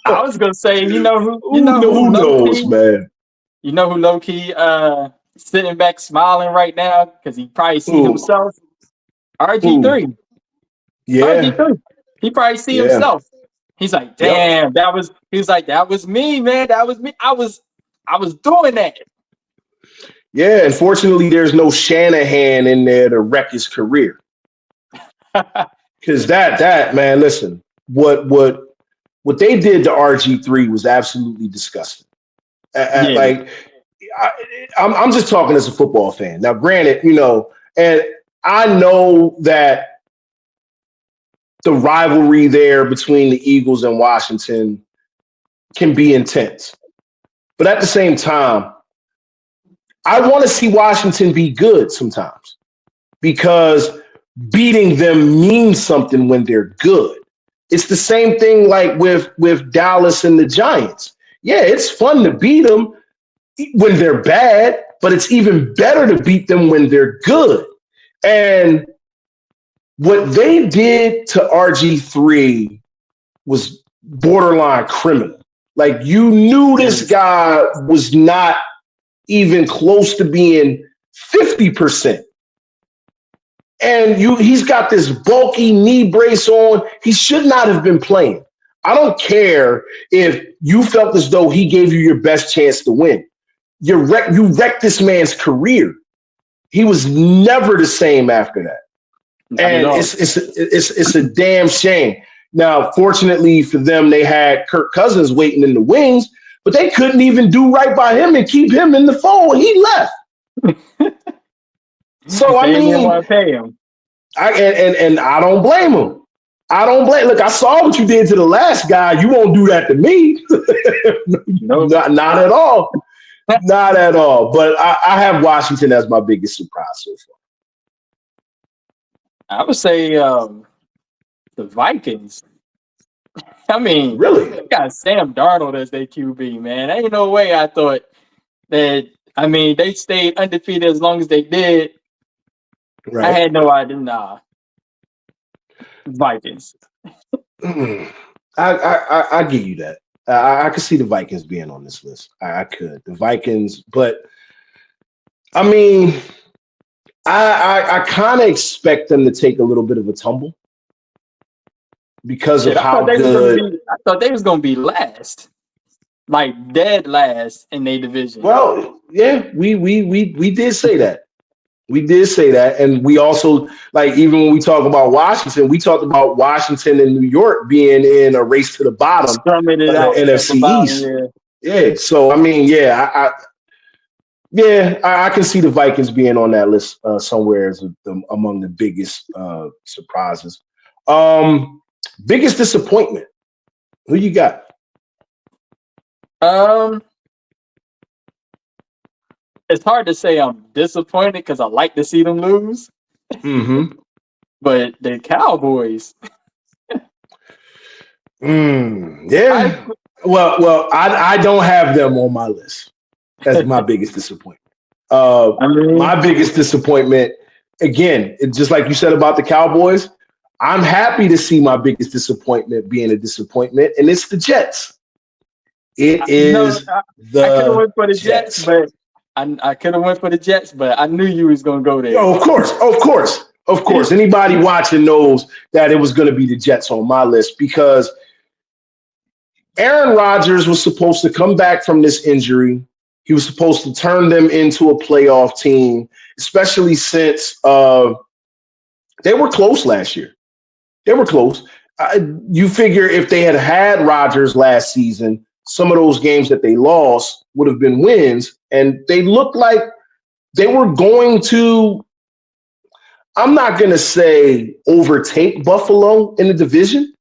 S2: I was gonna say, who
S1: knows, man?
S2: You know who low key sitting back smiling right now because he probably see himself. RG3.
S1: Yeah.
S2: RG3. He probably see himself. He's like, damn, that was me, man. That was me. I was doing that.
S1: Yeah, unfortunately, there's no Shanahan in there to wreck his career. Because that man, listen, what they did to RG3 was absolutely disgusting. Like, I'm just talking as a football fan. Now, granted, and I know that the rivalry there between the Eagles and Washington can be intense, but at the same time, I want to see Washington be good sometimes because beating them means something when they're good. It's the same thing like with Dallas and the Giants. Yeah, it's fun to beat them when they're bad, but it's even better to beat them when they're good. And what they did to RG3 was borderline criminal. Like you knew this guy was not even close to being 50%. And he's got this bulky knee brace on. He should not have been playing. I don't care if you felt as though he gave you your best chance to win. You wrecked this man's career. He was never the same after that. And it's a damn shame. Now, fortunately for them, they had Kirk Cousins waiting in the wings, but they couldn't even do right by him and keep him in the fold. He left. So I mean,
S2: want to pay him.
S1: And I don't blame him. Look, I saw what you did to the last guy. You won't do that to me.
S2: Nope.
S1: Not at all. Not at all. But I have Washington as my biggest surprise so far.
S2: I would say the Vikings. I mean,
S1: really,
S2: they got Sam Darnold as their QB, man. Ain't no way I thought that. I mean, they stayed undefeated as long as they did. Right. I had no idea. Nah, Vikings.
S1: I give you that. I could see the Vikings being on this list. I could. The Vikings, but I mean, I kind of expect them to take a little bit of a tumble because of how good.
S2: I thought they was going to be last, like dead last in their division.
S1: Well, yeah, we did say that. We did say that, and we also, like, even when we talk about Washington, we talked about Washington and New York being in a race to the bottom of the NFC East. Yeah. So I mean, I can see the Vikings being on that list somewhere as among the biggest surprises. Biggest disappointment. Who you got?
S2: It's hard to say I'm disappointed because I like to see them lose.
S1: Mm-hmm.
S2: But the Cowboys.
S1: Yeah. Well, I don't have them on my list as my biggest disappointment. My biggest disappointment, again, just like you said about the Cowboys, I'm happy to see my biggest disappointment being a disappointment, and it's the Jets. It is
S2: I could have went for the Jets, but I could have went for the Jets, but I knew you was gonna go there.
S1: Yo, of course. Anybody watching knows that it was going to be the Jets on my list because Aaron Rodgers was supposed to come back from this injury. He was supposed to turn them into a playoff team, especially since they were close last year. They were close. You figure if they had Rodgers last season, some of those games that they lost would have been wins, and they looked like they were going to, I'm not going to say overtake Buffalo in the division,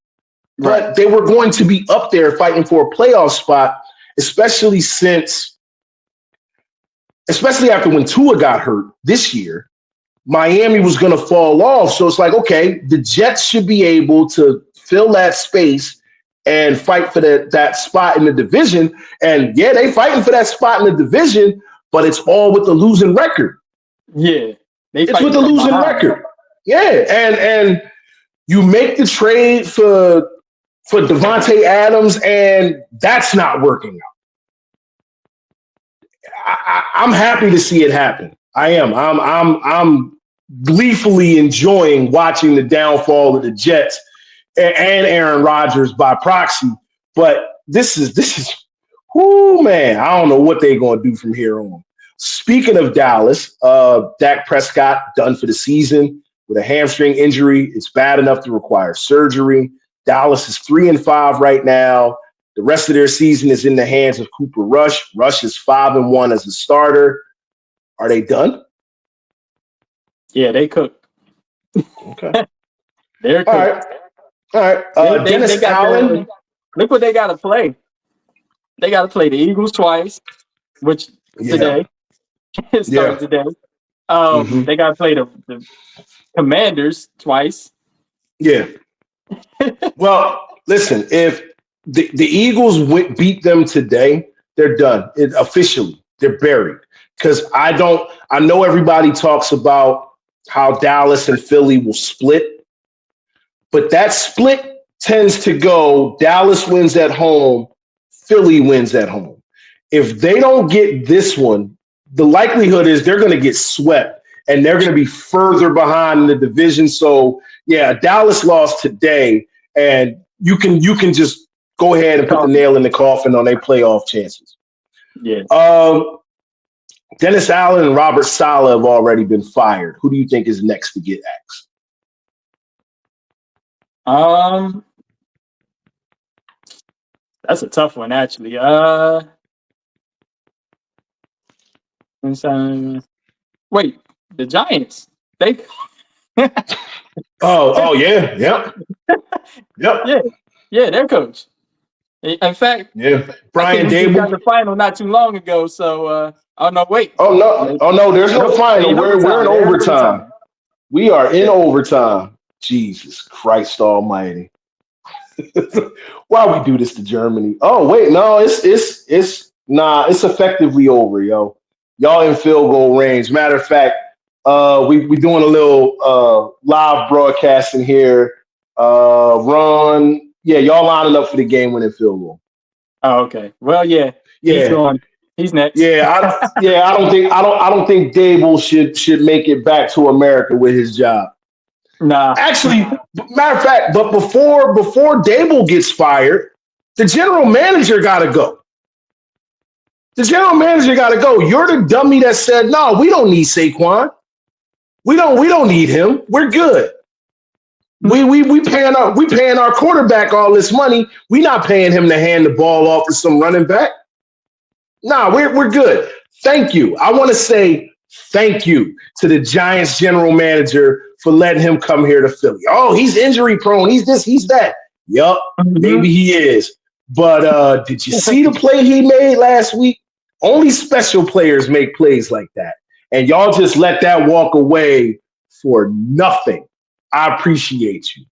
S1: but they were going to be up there fighting for a playoff spot, especially after when Tua got hurt this year. Miami was going to fall off. So it's like, okay, the Jets should be able to fill that space and fight for that spot in the division. And yeah, they fighting for that spot in the division, but it's all with the losing record.
S2: Yeah.
S1: It's with the losing record. Yeah. And you make the trade for Devontae Adams, and that's not working out. I'm happy to see it happen. I am. I'm gleefully enjoying watching the downfall of the Jets and Aaron Rodgers by proxy. But this is, whoo, man, I don't know what they're going to do from here on. Speaking of Dallas, Dak Prescott done for the season with a hamstring injury. It's bad enough to require surgery. Dallas is 3-5 right now. The rest of their season is in the hands of Cooper Rush. Rush is 5-1 as a starter. Are they done?
S2: Yeah, they cooked.
S1: Okay.
S2: They're cooked.
S1: All right. Dennis Allen.
S2: Look what they got to play. They got to play the Eagles twice, which today. Starting today. They got to play the Commanders twice.
S1: Yeah. Well, listen, if the Eagles beat them today, they're done. Officially, they're buried. Because I know everybody talks about how Dallas and Philly will split, but that split tends to go Dallas wins at home, Philly wins at home. If they don't get this one, the likelihood is they're going to get swept and they're going to be further behind in the division. So, yeah, Dallas lost today, and you can just go ahead and put the nail in the coffin on their playoff chances.
S2: Yeah.
S1: Dennis Allen and Robert Saleh have already been fired. Who do you think is next to get axed?
S2: That's a tough one, actually. Wait, the Giants. They.
S1: Yeah. Yep.
S2: Yeah, their coach. In fact,
S1: Brian Dable
S2: got the final not too long ago. So, wait.
S1: Oh no, there's no final. We're in overtime. We are in overtime. Jesus Christ Almighty! Why we do this to Germany? Oh wait, no, it's effectively over, yo. Y'all in field goal range. Matter of fact, we doing a little live broadcasting here. Ron. Yeah, y'all lining up for the game-winning field goal.
S2: Oh, okay. Well, yeah. He's going. He's next.
S1: Yeah, I don't think Dable should make it back to America with his job.
S2: Nah.
S1: Actually, matter of fact, but before Dable gets fired, the general manager got to go. The general manager got to go. You're the dummy that said, "No, we don't need Saquon. We don't need him. We're good." We paying our quarterback all this money. We not paying him to hand the ball off to some running back. Nah, we're good. Thank you. I want to say thank you to the Giants general manager for letting him come here to Philly. Oh, he's injury prone. He's this, he's that. Yup, maybe he is. But did you see the play he made last week? Only special players make plays like that. And y'all just let that walk away for nothing. I appreciate you.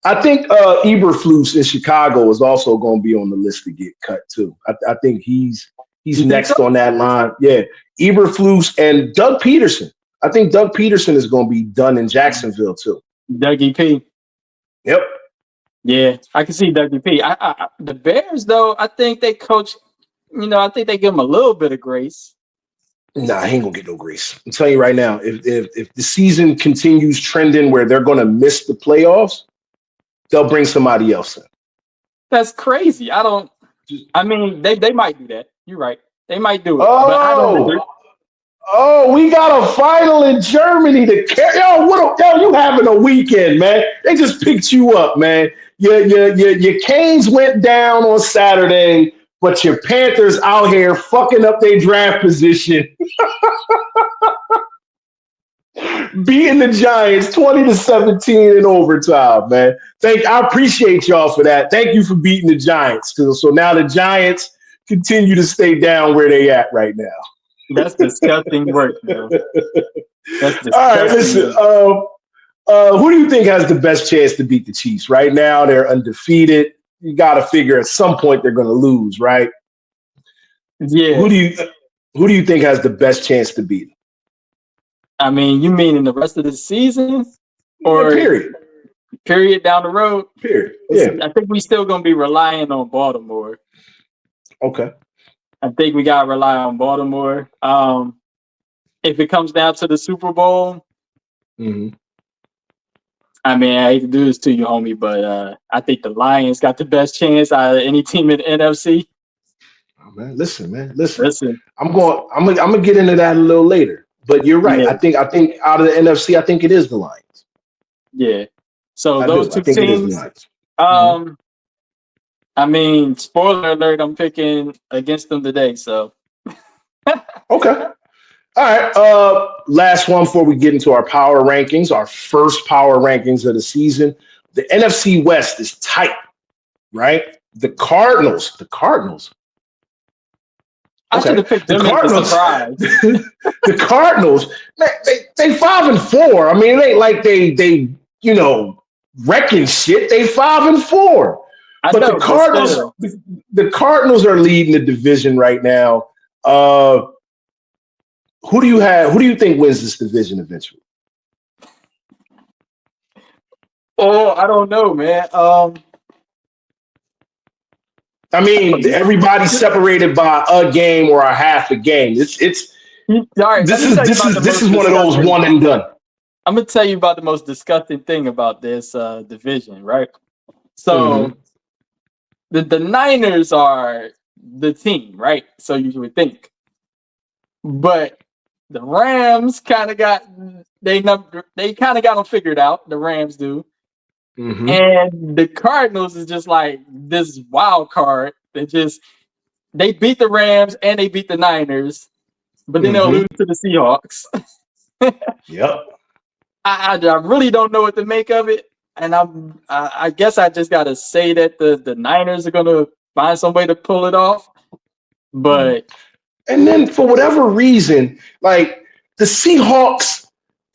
S1: I think Eberflus in Chicago is also going to be on the list to get cut too. I think he's next on that line. Yeah, Eberflus and Doug Peterson. I think Doug Peterson is going to be done in Jacksonville too.
S2: Dougie P.
S1: Yep.
S2: Yeah, I can see Dougie P. The Bears, though, I think they coach. I think they give him a little bit of grace.
S1: Nah, he ain't gonna get no grace. I'm telling you right now, if the season continues trending where they're gonna miss the playoffs, they'll bring somebody else in.
S2: That's crazy. I mean, they might do that. You're right. They might do it. But I don't agree.
S1: Oh, we got a final in Germany to carry. You having a weekend, man. They just picked you up, man. Your Canes went down on Saturday, but your Panthers out here fucking up their draft position. Beating the Giants 20-17 in overtime, man. I appreciate y'all for that. Thank you for beating the Giants. So now the Giants continue to stay down where they at right now.
S2: That's disgusting work, man. That's disgusting.
S1: All right, listen. Who do you think has the best chance to beat the Chiefs? Right now, they're undefeated. You got to figure at some point they're going to lose, right?
S2: Yeah.
S1: Who do you think has the best chance to beat them?
S2: I mean, you mean in the rest of the season, or period down the road?
S1: Period. Yeah.
S2: I think we still going to be relying on Baltimore.
S1: Okay.
S2: I think we got to rely on Baltimore. If it comes down to the Super Bowl, I mean, I hate to do this to you, homie, but I think the Lions got the best chance out of any team in the NFC.
S1: Oh, man, listen. I'm gonna get into that a little later, but you're right. Yeah. I think out of the NFC, I think it is the Lions.
S2: Yeah. So those two teams. I mean, spoiler alert, I'm picking against them today. So.
S1: Okay. All right. Last one before we get into our power rankings, our first power rankings of the season. The NFC West is tight, right? The Cardinals.
S2: I should have picked them as a surprise.
S1: The Cardinals, they 5-4. I mean, it ain't like they wrecking shit. They 5-4. But the Cardinals are leading the division right now. Who do you think wins this division eventually?
S2: Oh, I don't know, man.
S1: I mean, everybody's separated by a game or a half a game. This is one of those one and done.
S2: I'm gonna tell you about the most disgusting thing about this division, right? So the Niners are the team, right? So you would think, but the Rams kind of got them figured out. The Rams do. And the Cardinals is just like this wild card that they beat the Rams and they beat the Niners, but then they'll lose to the Seahawks.
S1: Yep.
S2: I really don't know what to make of it, and I guess I just got to say that the Niners are gonna find some way to pull it off, but
S1: and then for whatever reason, like the Seahawks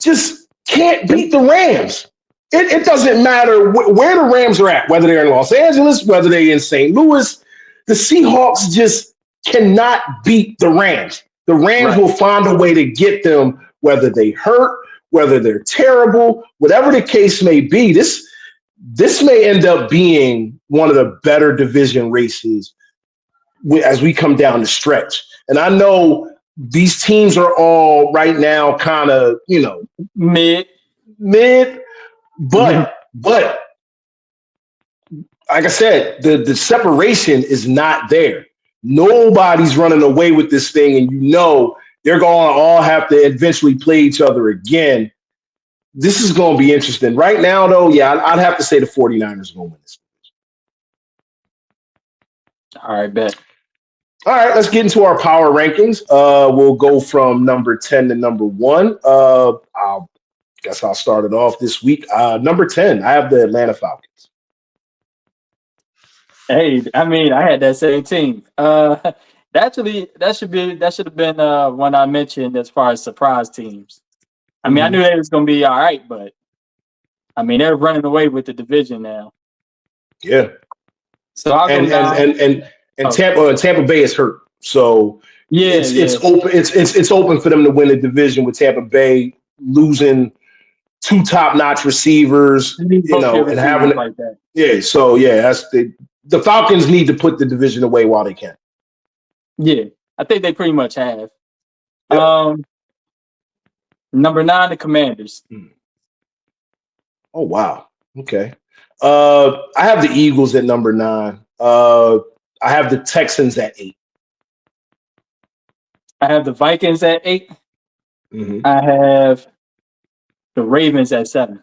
S1: just can't beat the Rams. It doesn't matter where the Rams are at, whether they're in Los Angeles, whether they're in St. Louis. The Seahawks just cannot beat the Rams. The Rams will find a way to get them, whether they hurt, whether they're terrible, whatever the case may be. This may end up being one of the better division races as we come down the stretch. And I know these teams are all right now kind of, mid. But like I said, the separation is not there. Nobody's running away with this thing, and they're going to all have to eventually play each other again. This is going to be interesting. Right now, though, I'd have to say the 49ers are going to win this.
S2: All right, bet.
S1: All right, let's get into our power rankings. We'll go from number 10 to number 1. I'll start it off this week. Number 10, I have the Atlanta Falcons.
S2: Hey, I mean, I had that same team. That should have been one I mentioned as far as surprise teams. I mean, I knew they was going to be all right, but I mean, they're running away with the division now.
S1: Yeah.
S2: So I'll go
S1: and Tampa Bay is hurt. So it's open. It's open for them to win the division with Tampa Bay losing two top-notch receivers, and having
S2: like that.
S1: Yeah. So that's the Falcons need to put the division away while they can.
S2: Yeah, I think they pretty much have.
S1: Yep.
S2: Number 9, the Commanders.
S1: Oh wow. Okay. I have the Eagles at number 9. I have the Texans at 8.
S2: I have the Vikings at 8.
S1: Mm-hmm.
S2: I have the Ravens at 7.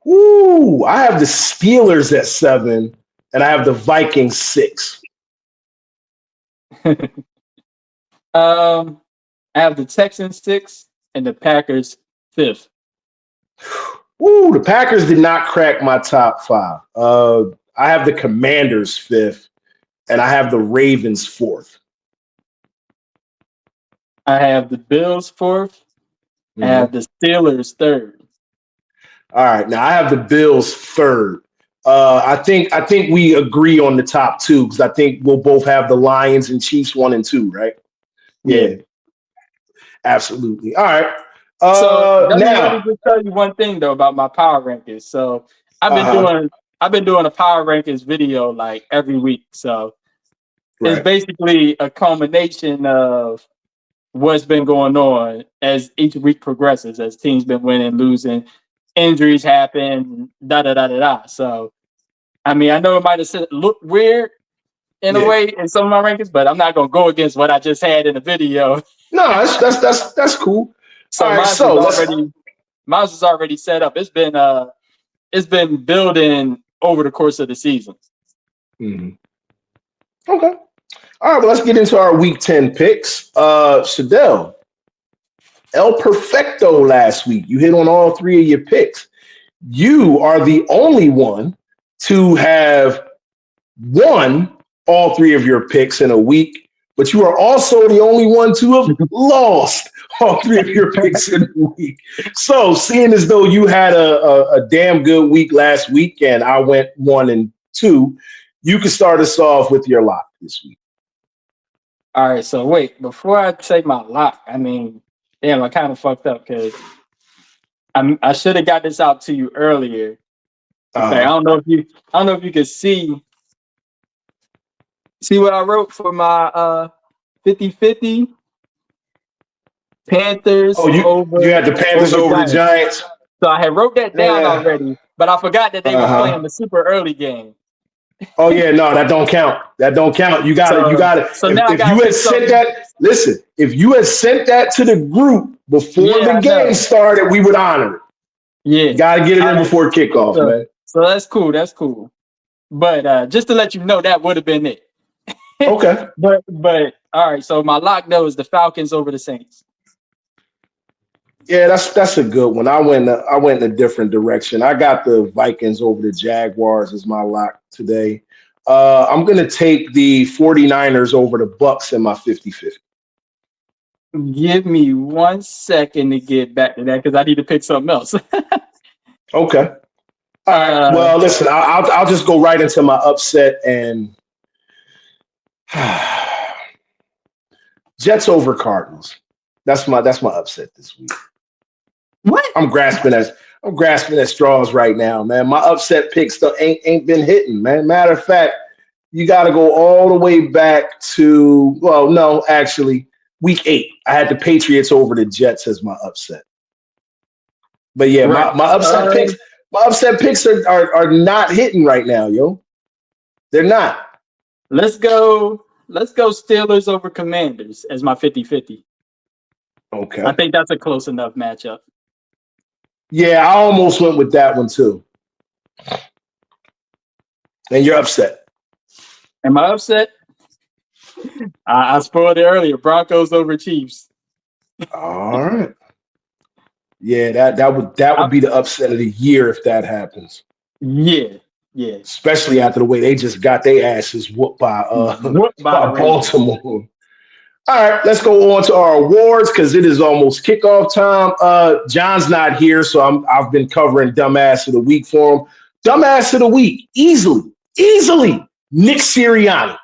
S1: Ooh, I have the Steelers at 7, and I have the Vikings 6.
S2: I have the Texans 6 and the Packers 5th.
S1: Ooh, the Packers did not crack my top 5. I have the Commanders 5th, and I have the Ravens 4th.
S2: I have the Bills 4th. I have the Steelers 3rd.
S1: All right, now I have the Bills 3rd. I think we agree on the top 2 because I think we'll both have the Lions and Chiefs 1 and 2, right? Yeah, absolutely. All right.
S2: So let me just tell you one thing though about my power rankings. So I've been doing a power rankings video like every week. So it's basically a culmination of what's been going on as each week progresses, as teams been winning, losing, injuries happen, So I mean, I know it might have looked weird in a way in some of my rankings, but I'm not gonna go against what I just had in the video.
S1: No, that's cool.
S2: So
S1: all right,
S2: mine's is already set up. It's been building over the course of the season.
S1: Mm-hmm. Okay. All right, well, let's get into our Week 10 picks. Shadell, El Perfecto last week. You hit on all 3 of your picks. You are the only one to have won all 3 of your picks in a week, but you are also the only one to have lost all 3 of your picks in a week. So, seeing as though you had a damn good week last week and I went 1 and 2, you can start us off with your lock this week.
S2: All right, so wait, before I say my lock, I mean, damn, I kind of fucked up because I should have got this out to you earlier. Okay, I don't know if you can see what I wrote for my 50-50 Panthers.
S1: Oh, you had the Panthers over the Giants.
S2: So I had wrote that down already, but I forgot that they were playing the super early game.
S1: Oh yeah, no, that don't count. That don't count. You got it.
S2: So
S1: if you had sent that, listen, if you had sent that to the group before the game started, we would honor it.
S2: Yeah,
S1: got to get it in before kickoff, man.
S2: So that's cool. That's cool. But just to let you know, that would have been it.
S1: Okay.
S2: But all right. So my lock though is the Falcons over the Saints.
S1: Yeah, that's a good one. I went in a different direction. I got the Vikings over the Jaguars as my lock today. I'm going to take the 49ers over the Bucks in my 50-50.
S2: Give me 1 second to get back to that because I need to pick something else.
S1: Okay. All right. Well, listen, I'll just go right into my upset and Jets over Cardinals. That's my upset this week.
S2: What?
S1: I'm grasping at straws right now, man. My upset picks ain't been hitting, man. Matter of fact, you got to go all the way back to week 8. I had the Patriots over the Jets as my upset. But yeah, my upset picks. My upset picks are not hitting right now, yo. They're not.
S2: Let's go Steelers over Commanders as my 50-50.
S1: Okay.
S2: I think that's a close enough matchup.
S1: Yeah, I almost went with that one too. And you're upset.
S2: Am I upset? I spoiled it earlier. Broncos over Chiefs.
S1: All right. Yeah, that would be the upset of the year if that happens.
S2: Yeah.
S1: Especially after the way they just got their asses whooped by Baltimore. All right, let's go on to our awards because it is almost kickoff time. John's not here, so I've been covering Dumbass of the Week for him. Dumbass of the Week, easily, Nick Sirianni.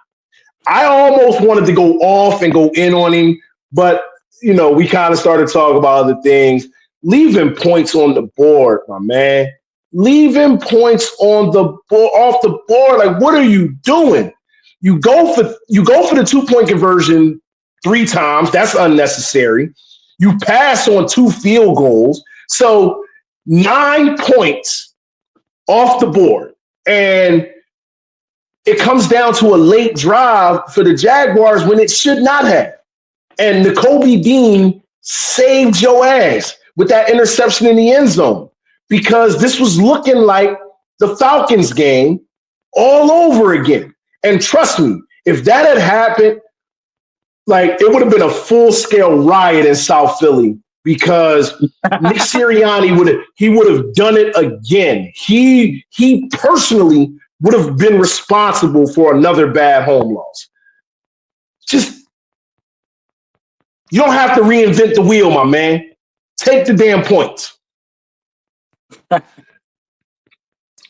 S1: I almost wanted to go off and go in on him, but we kind of started talking about other things. Leaving points on the board, my man. Leaving points on the board, off the board. Like, what are you doing? You go for the 2-point conversion 3 times. That's unnecessary. You pass on 2 field goals. So 9 points off the board. And it comes down to a late drive for the Jaguars when it should not have. And Nakobe Dean saved your ass with that interception in the end zone because this was looking like the Falcons game all over again. And trust me, if that had happened, like it would have been a full-scale riot in South Philly because Nick Sirianni would have done it again. He personally would have been responsible for another bad home loss. Just, you don't have to reinvent the wheel, my man. Take the damn points. All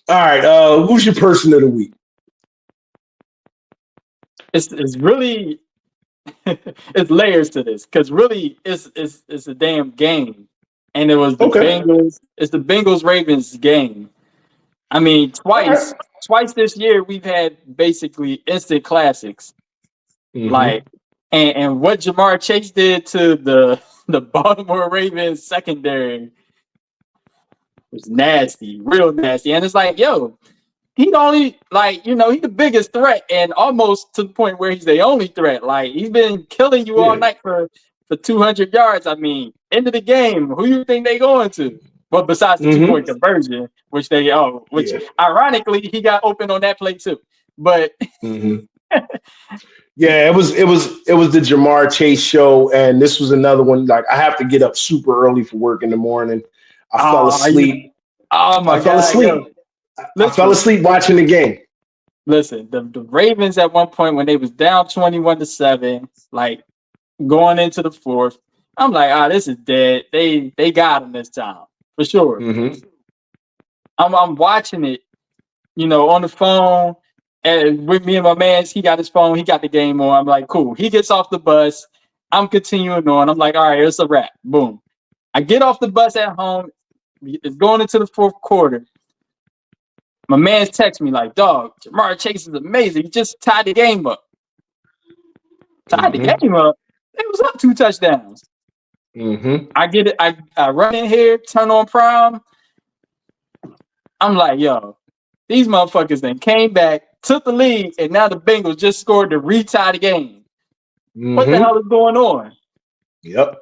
S1: right, who's your person of the week?
S2: It's really it's layers to this because really it's a damn game, and it was the Bengals. It's the Bengals-Ravens game. I mean, twice this year we've had basically instant classics. Mm-hmm. Like, and what Ja'Marr Chase did to the Baltimore Ravens secondary was nasty, real nasty. And it's like, yo, he only he's the biggest threat, and almost to the point where he's the only threat. Like, he's been killing you all night for 200 yards. I mean, end of the game, who you think they going to? Well, besides the 2-point conversion, which ironically he got open on that play too. But
S1: yeah, it was the Ja'Marr Chase show, and this was another one. Like, I have to get up super early for work in the morning. I fell asleep. I fell asleep watching the game.
S2: Listen, the Ravens at one point when they was down 21-7, like going into the fourth, I'm like, this is dead. They got him this time for sure. Mm-hmm. I'm watching it, on the phone, and with me and my man, he got his phone, he got the game on. I'm like, cool. He gets off the bus. I'm continuing on. I'm like, all right, it's a wrap. Boom. I get off the bus at home. It's going into the fourth quarter. My man's text me like, dog, Ja'Marr Chase is amazing. He just tied the game up. Tied the game up? It was up 2 touchdowns. Mm-hmm. I get it. I run in here, turn on Prime. I'm like, yo, these motherfuckers then came back, took the lead, and now the Bengals just scored to retie the game. Mm-hmm. What the hell is going on?
S1: Yep.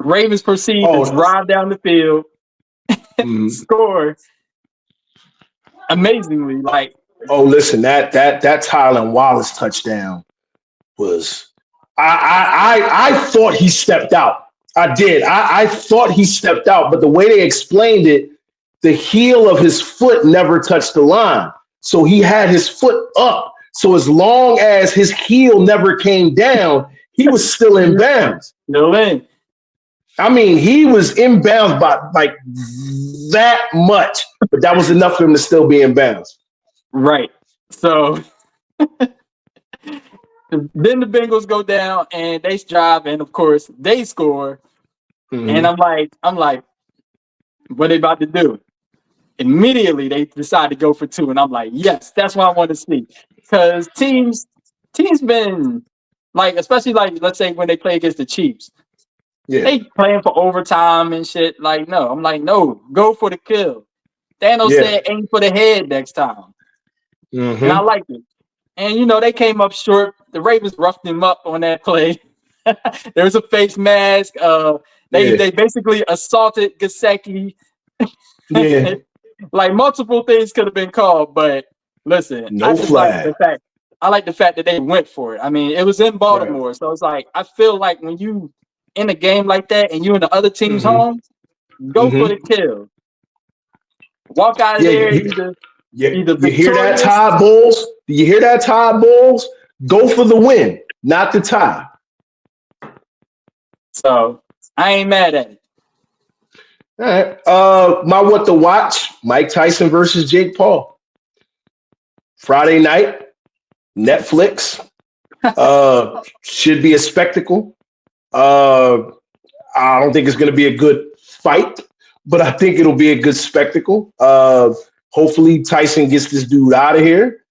S2: Ravens proceed to drive down the field, score amazingly. Like,
S1: listen, that Tylan Wallace touchdown was. I thought he stepped out. I did. I thought he stepped out, but the way they explained it, the heel of his foot never touched the line. So he had his foot up. So as long as his heel never came down, he was still in bounds.
S2: Still in.
S1: I mean, he was inbounds by like that much, but that was enough for him to still be in bounds.
S2: Right. So then the Bengals go down and they drive, and of course they score. Mm-hmm. And I'm like, what are they about to do? Immediately they decide to go for 2, and I'm like, yes, that's what I want to see. Because teams been like, especially like, let's say when they play against the Chiefs. Yeah. They playing for overtime and shit. Like, no. I'm like, no, go for the kill. Thanos said aim for the head next time. Mm-hmm. And I like it. And, they came up short. The Ravens roughed him up on that play. There was a face mask. They basically assaulted Gesicki. Yeah. Like, multiple things could have been called, but listen,
S1: no flag.
S2: I like the fact that they went for it. I mean, it was in Baltimore, so it's like, I feel like when you in a game like that and you in the other team's home, go for the kill. Walk out of there. Either
S1: you hear that, Todd Bowles? Do you hear that, Todd Bowles? Go for the win, not the tie.
S2: So I ain't mad at it.
S1: All right. My what to watch: Mike Tyson versus Jake Paul. Friday night, Netflix. Should be a spectacle. I don't think it's going to be a good fight, but I think it'll be a good spectacle. Hopefully Tyson gets this dude out of here.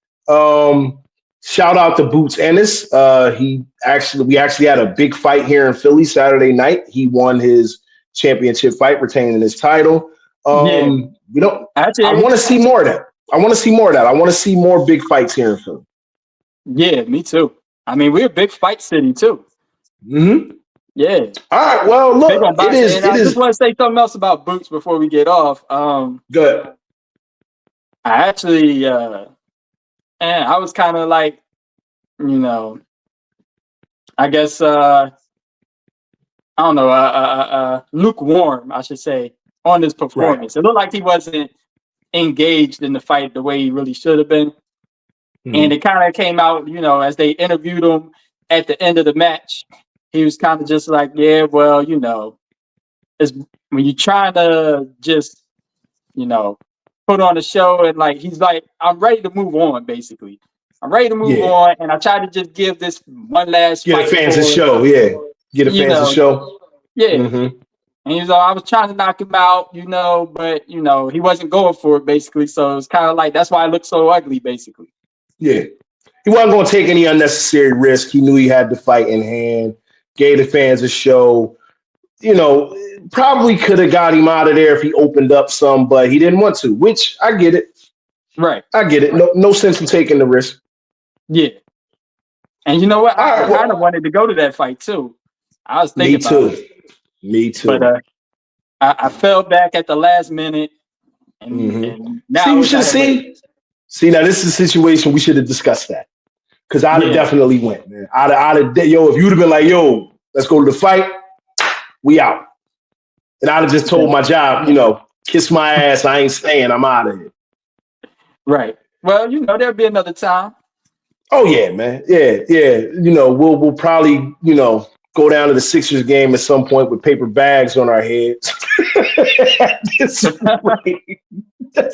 S1: Shout out to Boots Ennis. We actually had a big fight here in Philly Saturday night. He won his championship fight, retaining his title. I want to see more of that. I want to see more big fights here in Philly.
S2: Yeah, me too. I mean, we're a big fight city too.
S1: Mm-hmm.
S2: Yeah.
S1: All right. Well, look, it is.
S2: I just want to say something else about Boots before we get off.
S1: Good.
S2: I actually, and I was kind of like, I guess, I don't know, lukewarm, I should say, on his performance. Right. It looked like he wasn't engaged in the fight the way he really should have been. Mm-hmm. And it kind of came out, as they interviewed him at the end of the match, he was kind of just like, yeah, well, it's when you're trying to just, put on a show and like, he's like, I'm ready to move on, basically. I'm ready to move on. And I try to just give this one last
S1: fight. Get the fans a show. Yeah. Get the fans a show.
S2: Yeah. Mm-hmm. And he's like, I was trying to knock him out, but, he wasn't going for it, basically. So it's kind of like, that's why it looked so ugly, basically.
S1: Yeah. He wasn't going to take any unnecessary risk. He knew he had the fight in hand, gave the fans a show. Probably could have got him out of there if he opened up some, but he didn't want to, which I get it.
S2: Right.
S1: I get it. No sense in taking the risk.
S2: Yeah. And you know what? I kind of wanted to go to that fight, too. I was thinking about it.
S1: Me too.
S2: But I fell back at the last minute. And now
S1: we should have seen. See, now this is a situation we should have discussed that. Because I'd have definitely went, man. If you'd have been like, yo, let's go to the fight, we out. And I'd have just told my job, kiss my ass, I ain't staying, I'm out of here.
S2: Right. Well, there'll be another time.
S1: Oh, yeah, man. Yeah. We'll probably, go down to the Sixers game at some point with paper bags on our heads.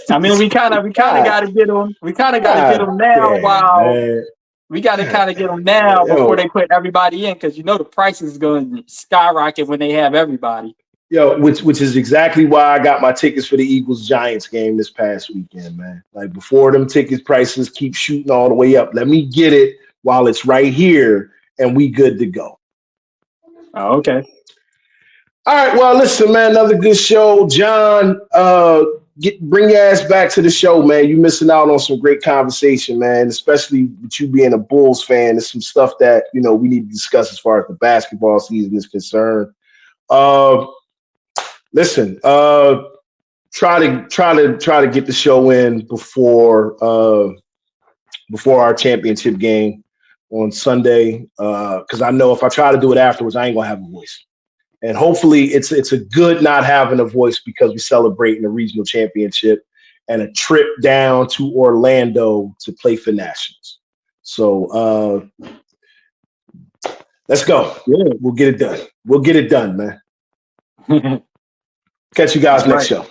S2: I mean, we kind of got to get them. We kind of got to get them now. We got to kind of get them now before they put everybody in, because the price is going to skyrocket when they have everybody.
S1: Which is exactly why I got my tickets for the Eagles-Giants game this past weekend, man. Like, before them ticket prices keep shooting all the way up, let me get it while it's right here, and we good to go.
S2: Oh, okay.
S1: All right. Well, listen, man, another good show. John, bring your ass back to the show, man. You missing out on some great conversation, man, especially with you being a Bulls fan. There's some stuff that, we need to discuss as far as the basketball season is concerned. Listen, try to get the show in before our championship game on Sunday, because I know if I try to do it afterwards, I ain't gonna have a voice. And hopefully it's a good not having a voice, because we're celebrating the regional championship and a trip down to Orlando to play for nationals. So let's go. Yeah. We'll get it done. Man. Catch you guys next show.